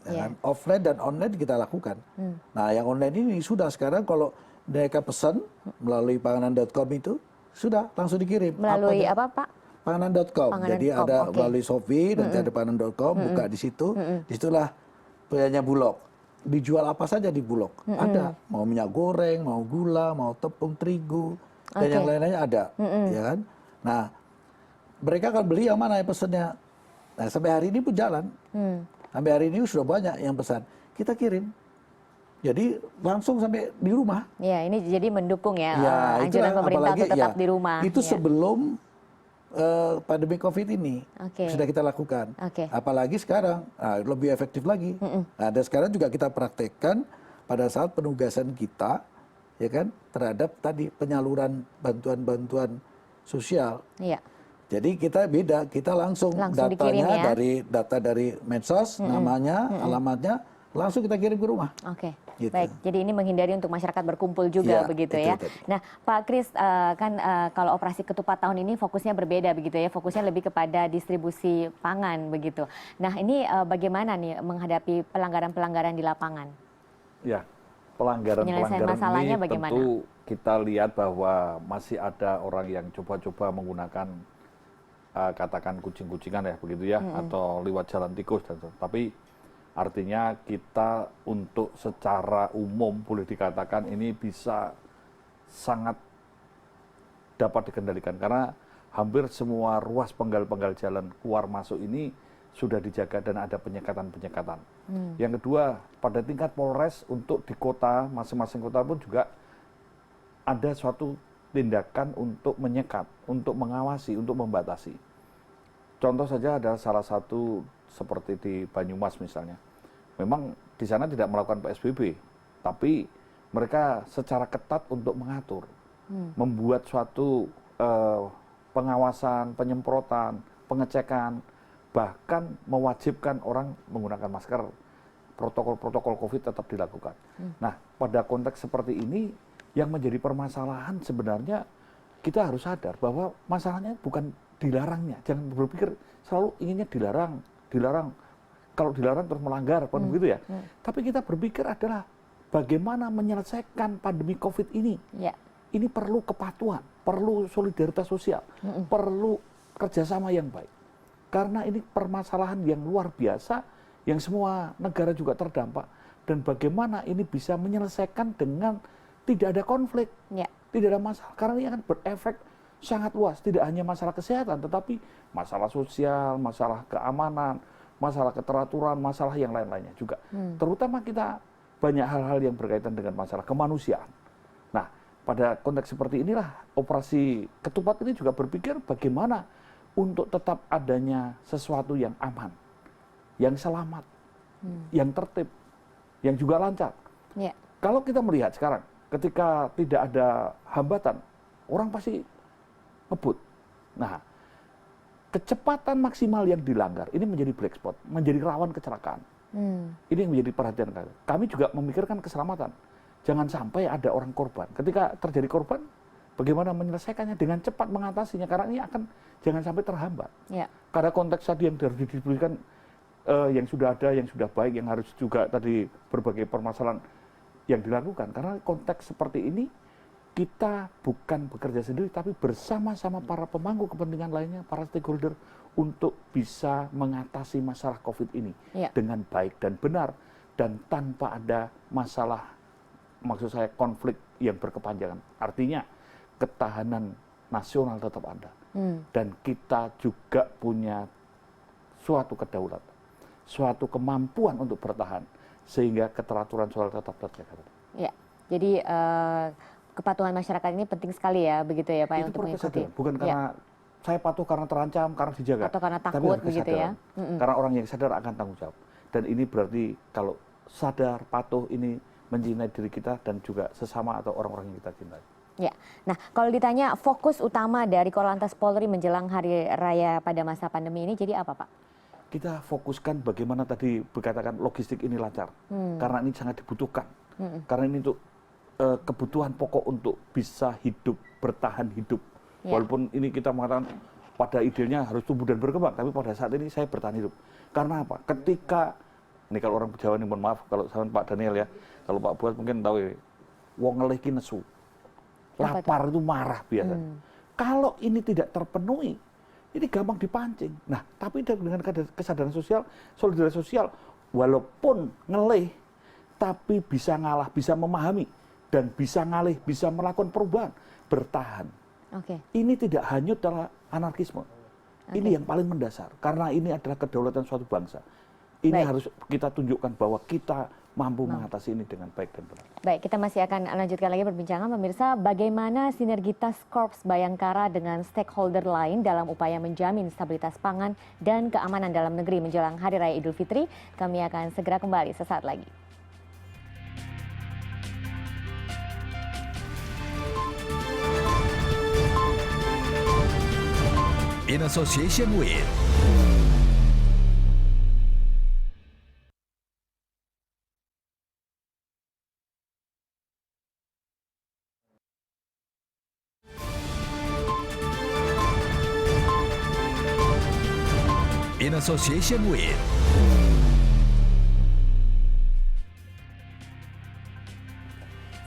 ya kan? Offline dan online kita lakukan. Nah, yang online ini sudah sekarang kalau mereka pesan melalui panganan.com itu sudah langsung dikirim. Melalui apa, Pak? Panganan.com. Jadi ada melalui Shopee, nanti ada panganan.com, buka di situ. Disitulah punyanya Bulog. Dijual apa saja di Bulog. Ada. Mau minyak goreng, mau gula, mau tepung terigu, dan yang lain-lainnya ada. Ya kan? Nah, mereka akan beli yang mana yang pesannya. Nah, sampai hari ini pun jalan. Sampai hari ini sudah banyak yang pesan. Kita kirim. Jadi langsung sampai di rumah. Ya, ini jadi mendukung ya, itulah, anjuran pemerintah apalagi, untuk tetap di rumah. Itu ya. sebelum pandemi COVID ini sudah kita lakukan. Apalagi sekarang lebih efektif lagi. Nah, dan sekarang juga kita praktekkan pada saat penugasan kita, ya kan, terhadap tadi penyaluran bantuan-bantuan sosial. Iya. Jadi kita beda, kita langsung datanya dikirim, ya? dari data dari medsos, namanya, alamatnya, langsung kita kirim ke rumah. Gitu. Baik. Jadi ini menghindari untuk masyarakat berkumpul juga, begitu ya. Nah, Pak Kris, kan kalau operasi ketupat tahun ini fokusnya berbeda begitu ya, fokusnya lebih kepada distribusi pangan begitu. Nah, ini bagaimana nih menghadapi pelanggaran-pelanggaran di lapangan? Ya, pelanggaran-pelanggaran masalahnya ini bagaimana? tentu kita lihat bahwa masih ada orang yang coba-coba menggunakan katakan kucing-kucingan ya begitu ya, atau lewat jalan tikus dan tapi artinya kita untuk secara umum boleh dikatakan ini bisa sangat dapat dikendalikan karena hampir semua ruas penggal-penggal jalan keluar masuk ini sudah dijaga dan ada penyekatan-penyekatan. Yang kedua, pada tingkat Polres untuk di kota, masing-masing kota pun juga ada suatu tindakan untuk menyekat, untuk mengawasi, untuk membatasi. Contoh saja ada salah satu seperti di Banyumas misalnya. Memang di sana tidak melakukan PSBB, tapi mereka secara ketat untuk mengatur, membuat suatu pengawasan, penyemprotan, pengecekan, bahkan mewajibkan orang menggunakan masker. Protokol-protokol COVID tetap dilakukan. Nah, pada konteks seperti ini, yang menjadi permasalahan sebenarnya kita harus sadar bahwa masalahnya bukan dilarangnya. Jangan berpikir selalu inginnya dilarang. Kalau dilarang terus melanggar, bukan begitu ya. Tapi kita berpikir adalah bagaimana menyelesaikan pandemi COVID ini. Ini perlu kepatuhan, perlu solidaritas sosial, perlu kerjasama yang baik. Karena ini permasalahan yang luar biasa, yang semua negara juga terdampak. Dan bagaimana ini bisa menyelesaikan dengan tidak ada konflik, tidak ada masalah. Karena ini akan berefek sangat luas, tidak hanya masalah kesehatan, tetapi masalah sosial, masalah keamanan, masalah keteraturan, masalah yang lain-lainnya juga. Terutama kita banyak hal-hal yang berkaitan dengan masalah kemanusiaan. Nah, pada konteks seperti inilah operasi ketupat ini juga berpikir bagaimana untuk tetap adanya sesuatu yang aman, yang selamat, yang tertib, yang juga lancar. Kalau kita melihat sekarang, ketika tidak ada hambatan, orang pasti ngebut. Nah, kecepatan maksimal yang dilanggar ini menjadi black spot, menjadi rawan kecelakaan. Ini yang menjadi perhatian kami. Kami juga memikirkan keselamatan. Jangan sampai ada orang korban. Ketika terjadi korban, bagaimana menyelesaikannya dengan cepat mengatasinya, karena ini akan jangan sampai terhambat. Karena konteks tadi yang harus diberikan, yang sudah ada, yang sudah baik, yang harus juga tadi berbagai permasalahan yang dilakukan. Karena konteks seperti ini, kita bukan bekerja sendiri, tapi bersama-sama para pemangku kepentingan lainnya, para stakeholder, untuk bisa mengatasi masalah COVID ini dengan baik dan benar, dan tanpa ada masalah, maksud saya konflik yang berkepanjangan. Artinya, ketahanan nasional tetap ada. Dan kita juga punya suatu kedaulatan, suatu kemampuan untuk bertahan, sehingga keteraturan sosial tetap terjaga. Jadi kepatuhan masyarakat ini penting sekali ya, begitu ya Pak, itu untuk mengikuti. Bukan karena saya patuh karena terancam, karena dijaga. Atau karena takut begitu ya. Karena orang yang sadar akan tanggung jawab. Dan ini berarti kalau sadar, patuh, ini mencintai diri kita dan juga sesama atau orang-orang yang kita cintai. Ya, nah kalau ditanya fokus utama dari Korlantas Polri menjelang Hari Raya pada masa pandemi ini jadi apa Pak? Kita fokuskan bagaimana tadi berkatakan logistik ini lancar, karena ini sangat dibutuhkan, karena ini untuk kebutuhan pokok untuk bisa hidup, bertahan hidup. Walaupun ini kita mengatakan pada idealnya harus tumbuh dan berkembang, tapi pada saat ini saya bertahan hidup. Karena apa? Ketika, ini kalau orang Jawa ini mohon maaf, kalau sama Pak Daniel ya, kalau Pak Buat mungkin tahu ya, wong ngelih ki nesu. Lapar itu marah biasa. Kalau ini tidak terpenuhi, ini gampang dipancing. Nah, tapi dengan kesadaran sosial, solidaritas sosial, walaupun ngelih, tapi bisa ngalah, bisa memahami, dan bisa ngalih, bisa melakukan perubahan, bertahan. Ini tidak hanyut dalam anarkisme. Ini yang paling mendasar, karena ini adalah kedaulatan suatu bangsa. Ini harus kita tunjukkan bahwa kita mampu mengatasi ini dengan baik dan benar. Baik, kita masih akan lanjutkan lagi perbincangan pemirsa, bagaimana sinergitas Korps Bayangkara dengan stakeholder lain dalam upaya menjamin stabilitas pangan dan keamanan dalam negeri menjelang Hari Raya Idul Fitri. Kami akan segera kembali sesaat lagi. In association with in association with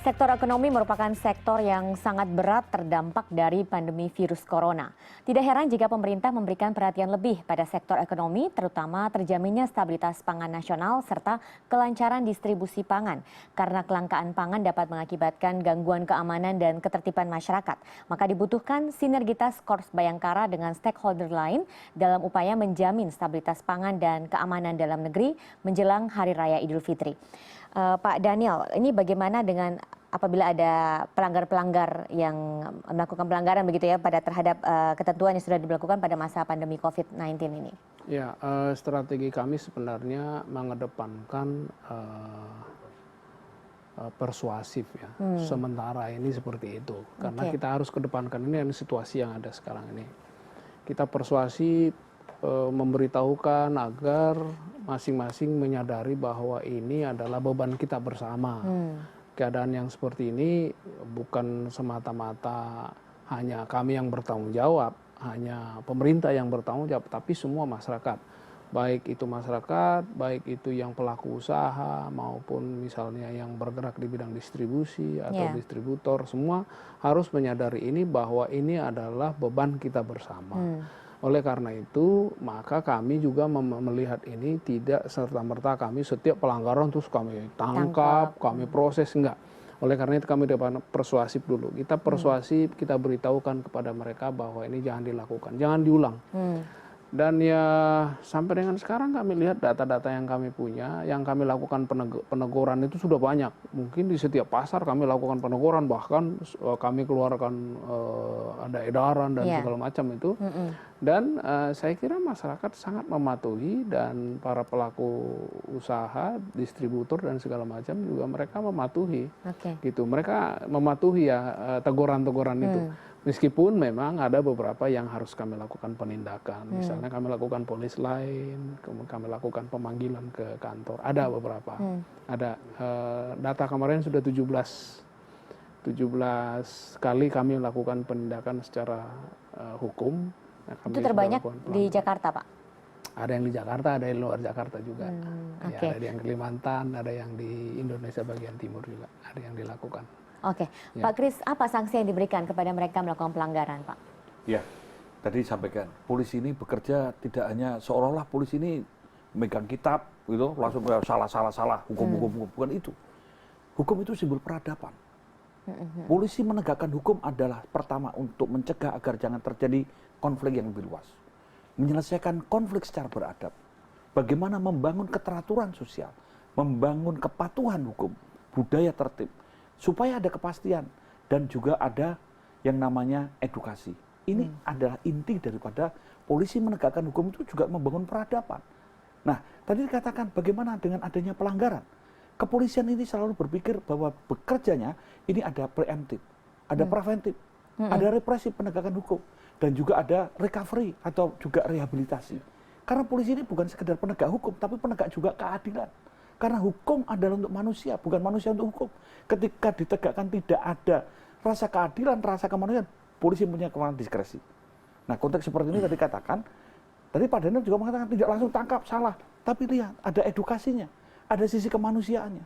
Sektor ekonomi merupakan sektor yang sangat berat terdampak dari pandemi virus corona. Tidak heran jika pemerintah memberikan perhatian lebih pada sektor ekonomi, terutama terjaminnya stabilitas pangan nasional serta kelancaran distribusi pangan. Karena kelangkaan pangan dapat mengakibatkan gangguan keamanan dan ketertiban masyarakat. Maka dibutuhkan sinergitas Korps Bayangkara dengan stakeholder lain dalam upaya menjamin stabilitas pangan dan keamanan dalam negeri menjelang Hari Raya Idul Fitri. Pak Daniel, ini bagaimana dengan apabila ada pelanggar-pelanggar yang melakukan pelanggaran begitu ya pada terhadap ketentuan yang sudah diberlakukan pada masa pandemi COVID-19 ini? Ya, strategi kami sebenarnya mengedepankan persuasif ya. Sementara ini seperti itu. Karena kita harus kedepankan ini situasi yang ada sekarang ini. Kita persuasi memberitahukan agar masing-masing menyadari bahwa ini adalah beban kita bersama. Keadaan yang seperti ini bukan semata-mata hanya kami yang bertanggung jawab, hanya pemerintah yang bertanggung jawab, tapi semua masyarakat. Baik itu masyarakat, baik itu yang pelaku usaha maupun misalnya yang bergerak di bidang distribusi atau distributor, semua harus menyadari ini bahwa ini adalah beban kita bersama. Oleh karena itu, maka kami juga melihat ini tidak serta-merta kami setiap pelanggaran terus kami tangkap, kami proses, enggak. Oleh karena itu kami dapat persuasif dulu. Kita persuasif, kita beritahukan kepada mereka bahwa ini jangan dilakukan, jangan diulang. Dan ya sampai dengan sekarang kami lihat data-data yang kami punya, yang kami lakukan peneguran itu sudah banyak. Mungkin di setiap pasar kami lakukan peneguran, bahkan kami keluarkan ada edaran dan segala macam itu. Dan saya kira masyarakat sangat mematuhi dan para pelaku usaha, distributor dan segala macam juga mereka mematuhi. Gitu. Mereka mematuhi ya teguran-teguran itu. Meskipun memang ada beberapa yang harus kami lakukan penindakan. Misalnya kami lakukan polis lain, kemudian kami lakukan pemanggilan ke kantor. Ada beberapa. Ada data kemarin sudah 17 kali kami lakukan penindakan secara hukum. Itu terbanyak di Jakarta, Pak? Ada yang di Jakarta, ada yang di luar Jakarta juga. Ya, ada yang di Kalimantan, ada yang di Indonesia bagian timur juga. Ada yang dilakukan. Pak Kris, apa sanksi yang diberikan kepada mereka melakukan pelanggaran, Pak? Ya, tadi disampaikan, polisi ini bekerja tidak hanya seolah-olah polisi ini megang kitab, gitu, langsung salah, hukum, bukan itu. Hukum itu simbol peradaban. Polisi menegakkan hukum adalah pertama untuk mencegah agar jangan terjadi konflik yang lebih luas. Menyelesaikan konflik secara beradab. Bagaimana membangun keteraturan sosial, membangun kepatuhan hukum, budaya tertib, supaya ada kepastian dan juga ada yang namanya edukasi. Ini adalah inti daripada polisi menegakkan hukum itu juga membangun peradaban. Nah, tadi dikatakan bagaimana dengan adanya pelanggaran. kepolisian ini selalu berpikir bahwa bekerjanya ini ada preemptif, ada preventif, ada represi penegakan hukum, dan juga ada recovery atau juga rehabilitasi. Karena polisi ini bukan sekedar penegak hukum, tapi penegak juga keadilan. Karena hukum adalah untuk manusia, bukan manusia untuk hukum. Ketika ditegakkan tidak ada rasa keadilan, rasa kemanusiaan, polisi punya kewenangan diskresi. Nah, konteks seperti ini tadi katakan, tadi Pak Daniel juga mengatakan tidak langsung tangkap, salah. Tapi lihat, ada edukasinya, ada sisi kemanusiaannya.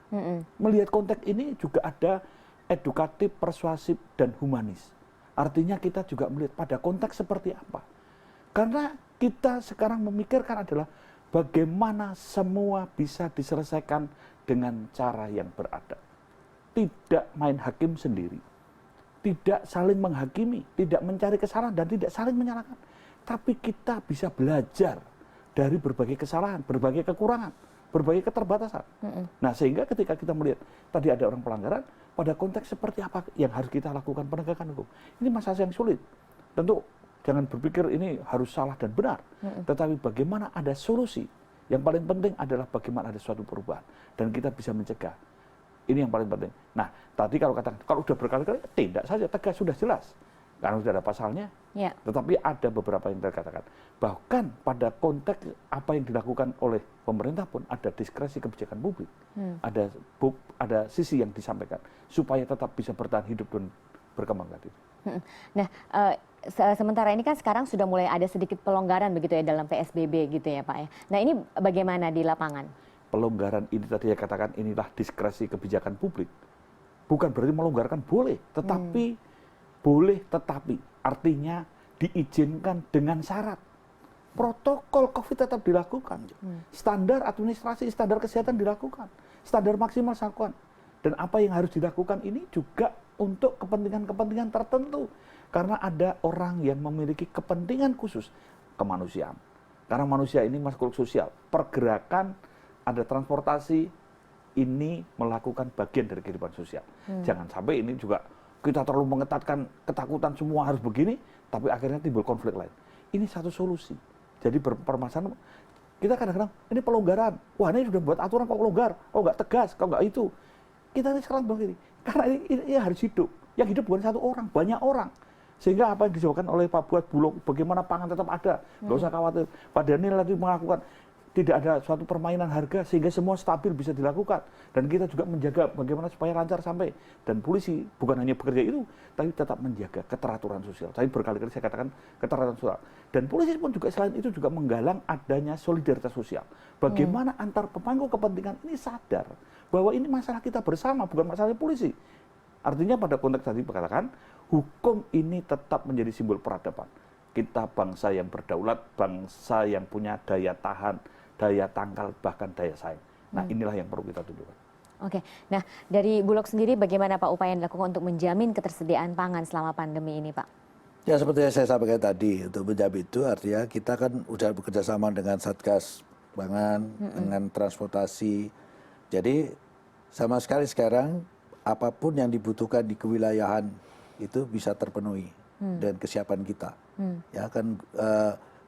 Melihat konteks ini juga ada edukatif, persuasif, dan humanis. Artinya kita juga melihat pada konteks seperti apa. Karena kita sekarang memikirkan adalah bagaimana semua bisa diselesaikan dengan cara yang beradab. Tidak main hakim sendiri. Tidak saling menghakimi, tidak mencari kesalahan dan tidak saling menyalahkan. Tapi kita bisa belajar dari berbagai kesalahan, berbagai kekurangan, berbagai keterbatasan. Nah, sehingga ketika kita melihat tadi ada orang pelanggaran, pada konteks seperti apa yang harus kita lakukan penegakan hukum. Ini masalah yang sulit. Tentu jangan berpikir ini harus salah dan benar, tetapi bagaimana ada solusi. Yang paling penting adalah bagaimana ada suatu perubahan dan kita bisa mencegah. Ini yang paling penting. Nah, tadi kalau katakan kalau sudah berkali-kali tindak saja tegas sudah jelas karena sudah ada pasalnya. Tetapi ada beberapa yang terkatakan bahkan pada konteks apa yang dilakukan oleh pemerintah pun ada diskresi kebijakan publik, ada sisi yang disampaikan supaya tetap bisa bertahan hidup dan berkembang tadi. Nah, sementara ini kan sekarang sudah mulai ada sedikit pelonggaran begitu ya dalam PSBB gitu ya Pak ya. Nah, ini bagaimana di lapangan? Pelonggaran ini tadi saya katakan inilah diskresi kebijakan publik. Bukan berarti melonggarkan boleh, tetapi boleh tetapi artinya diizinkan dengan syarat. Protokol COVID tetap dilakukan. Standar administrasi, standar kesehatan dilakukan. Standar maksimal dilakukan. Dan apa yang harus dilakukan ini juga untuk kepentingan-kepentingan tertentu. Karena ada orang yang memiliki kepentingan khusus kemanusiaan. Karena manusia ini makhluk sosial. Pergerakan, ada transportasi, ini melakukan bagian dari kehidupan sosial. Jangan sampai ini juga kita terlalu mengetatkan ketakutan semua harus begini, tapi akhirnya timbul konflik lain. Ini satu solusi. Jadi permasalahan, kita kadang-kadang ini pelonggaran. Wah, ini sudah buat aturan kok longgar, kok nggak tegas, kok nggak itu. Kita ini sekarang begini, karena ini harus hidup. Yang hidup bukan satu orang, banyak orang. Sehingga apa yang disebutkan oleh Pak Buat Bulog, bagaimana pangan tetap ada, nggak usah khawatir. Pak Daniel tadi mengakukan tidak ada suatu permainan harga sehingga semua stabil bisa dilakukan. Dan kita juga menjaga bagaimana supaya lancar sampai. Dan polisi bukan hanya bekerja itu, tapi tetap menjaga keteraturan sosial. Tadi berkali-kali saya katakan keteraturan sosial. Dan polisi pun juga selain itu juga menggalang adanya solidaritas sosial. Bagaimana antar pemangku kepentingan ini sadar bahwa ini masalah kita bersama, bukan masalah polisi. Artinya pada konteks tadi berkatakan, hukum ini tetap menjadi simbol peradaban. Kita bangsa yang berdaulat, bangsa yang punya daya tahan, daya tangkal, bahkan daya saing. Nah, inilah yang perlu kita tunjukkan. Oke, nah dari Bulog sendiri bagaimana Pak upaya yang dilakukan untuk menjamin ketersediaan pangan selama pandemi ini Pak? Ya seperti yang saya sampaikan tadi, untuk menjamin itu artinya kita kan sudah bekerja sama dengan Satgas Pangan, dengan transportasi. Jadi sama sekali sekarang apapun yang dibutuhkan di kewilayahan itu bisa terpenuhi dan kesiapan kita. Ya kan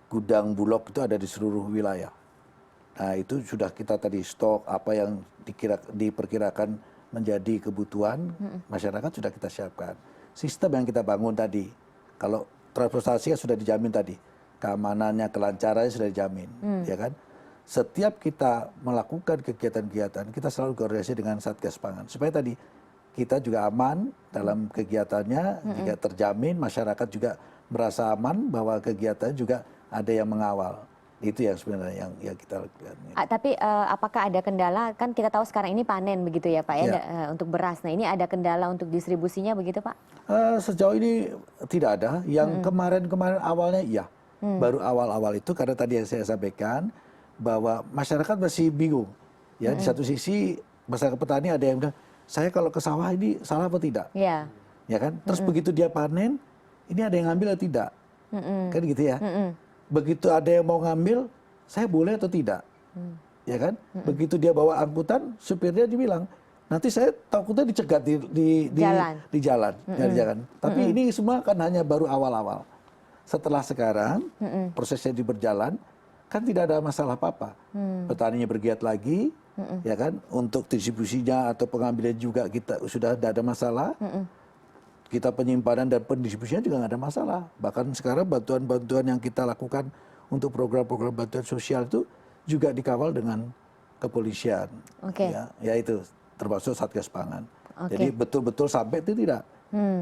gudang Bulog itu ada di seluruh wilayah. Nah itu sudah kita tadi stok apa yang diperkirakan menjadi kebutuhan masyarakat sudah kita siapkan. Sistem yang kita bangun tadi, kalau transportasi sudah dijamin tadi, keamanannya, kelancarannya sudah dijamin, ya kan. Setiap kita melakukan kegiatan-kegiatan, kita selalu koordinasi dengan Satgas Pangan supaya tadi kita juga aman dalam kegiatannya, juga terjamin, masyarakat juga merasa aman bahwa kegiatan juga ada yang mengawal. Itu yang sebenarnya yang kita lakukan. Tapi apakah ada kendala? Kan kita tahu sekarang ini panen begitu ya Pak ya, untuk beras. Nah ini ada kendala untuk distribusinya begitu Pak? Sejauh ini tidak ada. Yang kemarin-kemarin awalnya iya. Baru awal-awal itu karena tadi yang saya sampaikan bahwa masyarakat masih bingung. Ya di satu sisi masyarakat petani ada yang bilang, saya kalau ke sawah ini salah apa tidak? Ya kan? Terus begitu dia panen, ini ada yang ngambil atau tidak? Kan gitu ya. Begitu ada yang mau ngambil, saya boleh atau tidak? Ya kan? Begitu dia bawa angkutan, supirnya dibilang, nanti saya takutnya dicegat di jalan. Tapi ini semua kan hanya baru awal-awal. Setelah sekarang, prosesnya berjalan, kan tidak ada masalah apa-apa. Petaninya bergiat lagi, ya kan, untuk distribusinya atau pengambilan juga kita sudah tidak ada masalah. Kita penyimpanan dan pendistribusinya juga nggak ada masalah. Bahkan sekarang bantuan-bantuan yang kita lakukan untuk program-program bantuan sosial itu juga dikawal dengan kepolisian. Ya itu termasuk Satgas Pangan. Jadi betul-betul sampai itu tidak.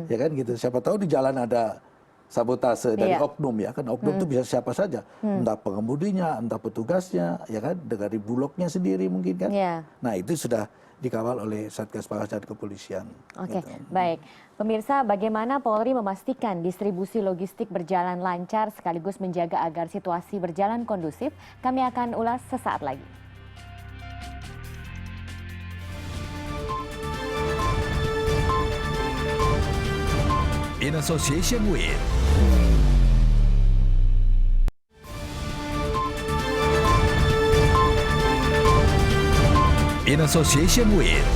Ya kan gitu. Siapa tahu di jalan ada sabotase dari oknum, ya kan, oknum itu bisa siapa saja, entah pengemudinya, entah petugasnya, ya kan, dari bulognya sendiri mungkin kan. Nah itu sudah dikawal oleh Satgas Pangan dan kepolisian. Oke, baik. Pemirsa, bagaimana Polri memastikan distribusi logistik berjalan lancar sekaligus menjaga agar situasi berjalan kondusif? Kami akan ulas sesaat lagi. In association with In association with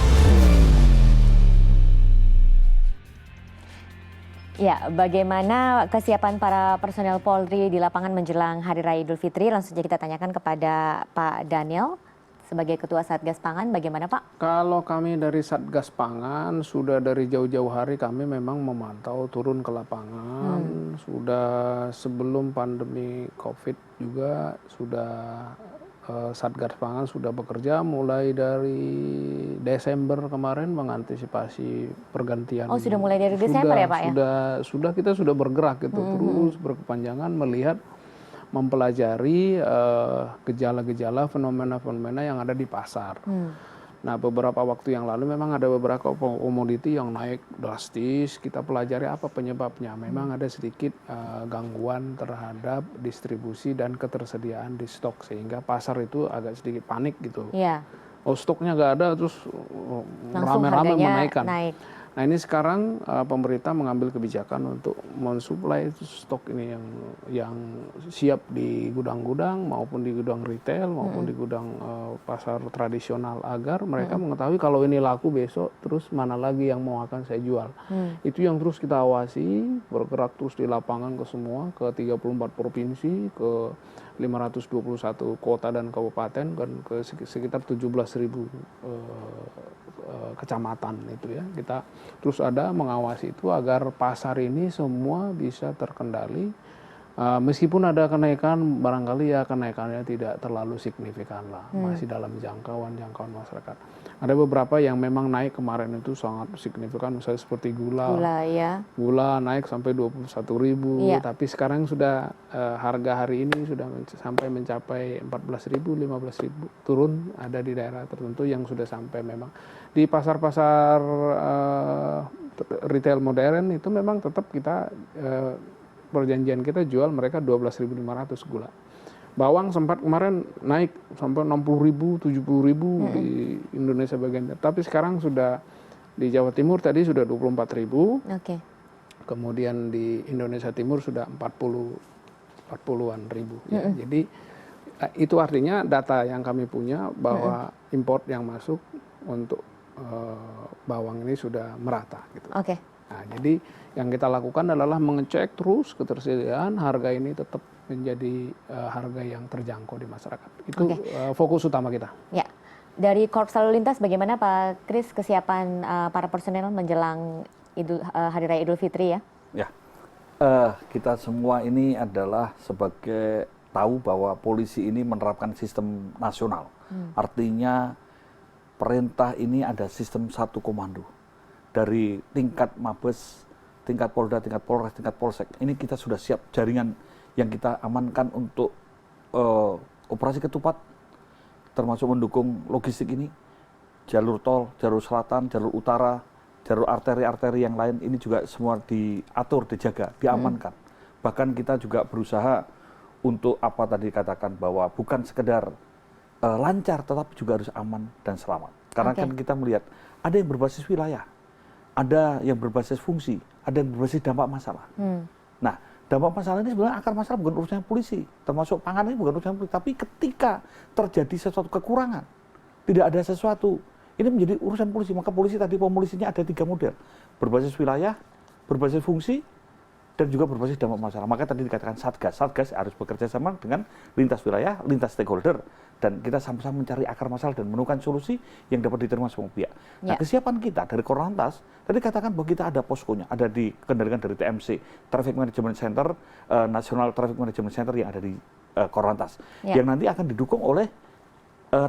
Ya, bagaimana kesiapan para personel Polri di lapangan menjelang Hari Raya Idul Fitri? Langsung saja kita tanyakan kepada Pak Daniel sebagai Ketua Satgas Pangan. Bagaimana Pak? Kalau kami dari Satgas Pangan sudah dari jauh-jauh hari kami memang memantau turun ke lapangan. Sudah sebelum pandemi COVID juga sudah Satgas Pangan sudah bekerja mulai dari Desember kemarin mengantisipasi pergantian. Oh, sudah mulai dari Desember ya Pak ya? Kita sudah bergerak gitu, terus berkepanjangan melihat, mempelajari gejala-gejala, fenomena-fenomena yang ada di pasar. Nah, beberapa waktu yang lalu memang ada beberapa komoditi yang naik drastis. Kita pelajari apa penyebabnya. Memang ada sedikit gangguan terhadap distribusi dan ketersediaan di stok sehingga pasar itu agak sedikit panik gitu. Oh, stoknya nggak ada, terus rame-rame menaikkan. Nah, ini sekarang pemerintah mengambil kebijakan untuk mensuplai stok ini yang siap di gudang-gudang maupun di gudang retail maupun di gudang pasar tradisional agar mereka mengetahui kalau ini laku besok, terus mana lagi yang mau akan saya jual. Itu yang terus kita awasi, bergerak terus di lapangan ke semua, ke 34 provinsi, ke 521 kota dan kabupaten, dan ke sekitar 17.000 kecamatan itu ya. Kita terus ada mengawasi itu agar pasar ini semua bisa terkendali. Meskipun ada kenaikan, barangkali ya kenaikannya tidak terlalu signifikan lah, masih dalam jangkauan masyarakat. Ada beberapa yang memang naik kemarin itu sangat signifikan, misalnya seperti gula naik sampai 21.000, tapi sekarang sudah harga hari ini sudah sampai mencapai 14.000, 15.000, turun. Ada di daerah tertentu yang sudah sampai memang di pasar-pasar retail modern itu memang tetap kita perjanjian kita jual mereka 12.500 gula. Bawang sempat kemarin naik sampai 60.000, 70.000 di Indonesia bagian. Tapi sekarang sudah di Jawa Timur tadi sudah 24.000. Kemudian di Indonesia Timur sudah 40-an ribu. Ya. Jadi itu artinya data yang kami punya bahwa import yang masuk untuk bawang ini sudah merata gitu. Nah, jadi yang kita lakukan adalah mengecek terus ketersediaan, harga ini tetap menjadi harga yang terjangkau di masyarakat. Itu fokus utama kita. Ya. Dari Korps Lalu Lintas, bagaimana Pak Kris kesiapan para personel menjelang Hari Raya Idul Fitri ya? Ya, kita semua ini adalah sebagai tahu bahwa polisi ini menerapkan sistem nasional. Artinya perintah ini ada sistem satu komando. Dari tingkat Mabes, tingkat Polda, tingkat Polres, tingkat Polsek. Ini kita sudah siap jaringan yang kita amankan untuk operasi ketupat, termasuk mendukung logistik ini. Jalur tol, jalur selatan, jalur utara, jalur arteri-arteri yang lain, ini juga semua diatur, dijaga, diamankan. Bahkan kita juga berusaha untuk apa tadi dikatakan bahwa bukan sekedar lancar, tetapi juga harus aman dan selamat. Karena kan kita melihat ada yang berbasis wilayah, ada yang berbasis fungsi, ada yang berbasis dampak masalah. Nah, dampak masalah ini sebenarnya akar masalah bukan urusan polisi, termasuk pangan ini bukan urusan polisi. Tapi ketika terjadi sesuatu kekurangan, tidak ada sesuatu, ini menjadi urusan polisi. Maka polisi tadi pemolisinya ada 3 model, berbasis wilayah, berbasis fungsi, dan juga berbasis dampak masalah. Maka tadi dikatakan Satgas harus bekerja sama dengan lintas wilayah, lintas stakeholder, dan kita sama-sama mencari akar masalah dan menemukan solusi yang dapat diterima semua pihak. Nah, kesiapan kita dari Korlantas, tadi katakan bahwa kita ada poskonya, ada dikendalikan dari TMC, Traffic Management Center, National Traffic Management Center yang ada di Korlantas, yang nanti akan didukung oleh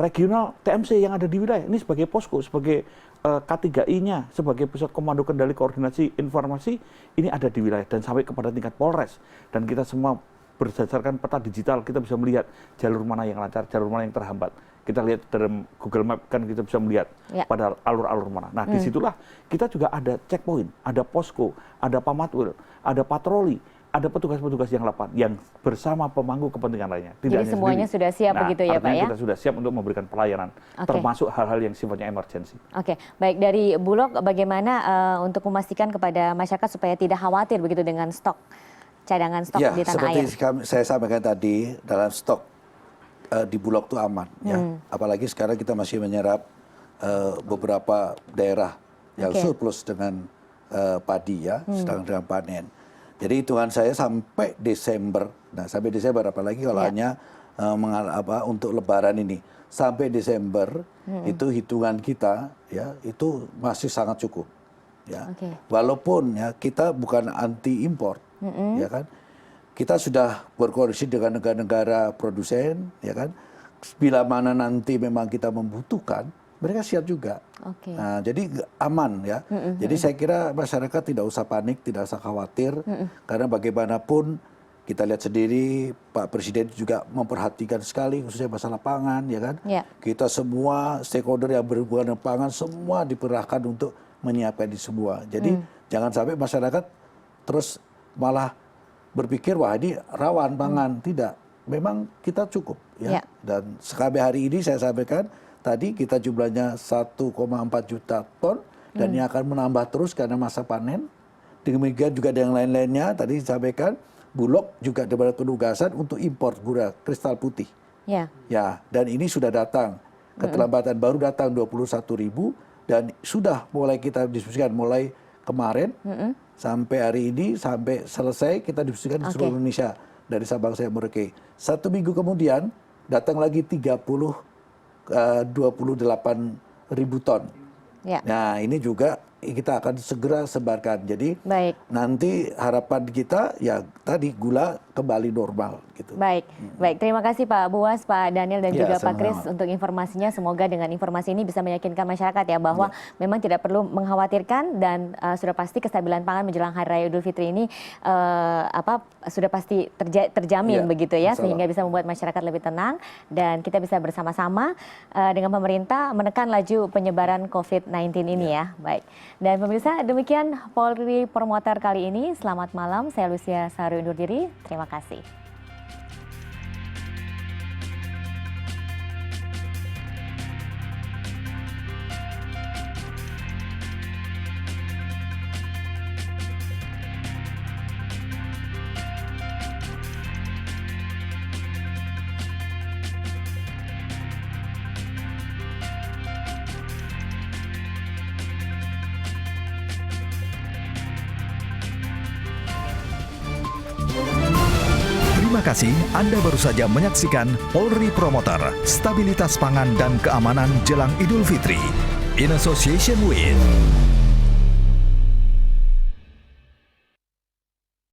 regional TMC yang ada di wilayah. Ini sebagai posko, sebagai K3I-nya, sebagai pusat komando kendali koordinasi informasi, ini ada di wilayah dan sampai kepada tingkat Polres. Dan kita semua berdasarkan peta digital, kita bisa melihat jalur mana yang lancar, jalur mana yang terhambat. Kita lihat dalam Google Map, kan kita bisa melihat pada alur-alur mana. Nah, disitulah kita juga ada checkpoint, ada posko, ada pamatwil, ada patroli, ada petugas-petugas yang lapan yang bersama pemangku kepentingan lainnya. Tidak Jadi semuanya sudah siap begitu ya Pak ya? Kita sudah siap untuk memberikan pelayanan, termasuk hal-hal yang sifatnya emergensi. Oke, baik, dari Bulog bagaimana untuk memastikan kepada masyarakat supaya tidak khawatir begitu dengan stok, cadangan stok di tanah air? Seperti saya sampaikan tadi, dalam stok di Bulog itu aman. Ya. Apalagi sekarang kita masih menyerap beberapa daerah yang surplus dengan padi ya, sedang dengan panen. Jadi hitungan saya sampai Desember, nah sampai Desember apalagi kalau hanya untuk Lebaran ini, sampai Desember itu hitungan kita ya itu masih sangat cukup. Ya, walaupun ya kita bukan anti impor, ya kan, kita sudah berkoordinasi dengan negara-negara produsen, ya kan, bila mana nanti memang kita membutuhkan, mereka siap juga. Nah, jadi aman ya. Jadi saya kira masyarakat tidak usah panik, tidak usah khawatir, karena bagaimanapun kita lihat sendiri Pak Presiden juga memperhatikan sekali khususnya masalah pangan, ya kan. Kita semua stakeholder yang berhubungan dengan pangan semua diperahkan untuk menyiapkan ini semua. Jadi jangan sampai masyarakat terus malah berpikir wah ini rawan pangan. Tidak, memang kita cukup ya. Dan sampai hari ini saya sampaikan tadi kita jumlahnya 1,4 juta ton dan yang akan menambah terus karena masa panen. Demikian juga dengan lain-lainnya tadi disampaikan Bulog juga ada penugasan untuk impor gula kristal putih. Ya, dan ini sudah datang. Keterlambatan baru datang 21.000 dan sudah mulai kita diskusikan mulai kemarin sampai hari ini sampai selesai kita diskusikan di seluruh Indonesia dari Sabang sampai Merauke. 1 minggu kemudian datang lagi 28.000 ton. Nah, ini juga kita akan segera sebarkan. Jadi nanti harapan kita ya tadi gula kembali normal gitu. Baik, terima kasih Pak Buas, Pak Daniel dan juga Pak Kris untuk informasinya. Semoga dengan informasi ini bisa meyakinkan masyarakat ya bahwa memang tidak perlu mengkhawatirkan dan sudah pasti kestabilan pangan menjelang Hari Raya Idul Fitri ini sudah pasti terjamin begitu ya, sehingga bisa membuat masyarakat lebih tenang dan kita bisa bersama-sama dengan pemerintah menekan laju penyebaran COVID-19 ini ya. Baik. Dan pemirsa, demikian Polri Promoter kali ini. Selamat malam, saya Lucia Sari undur diri. Terima kasih. Terima kasih Anda baru saja menyaksikan Polri Promoter, stabilitas pangan dan keamanan jelang Idul Fitri. In association with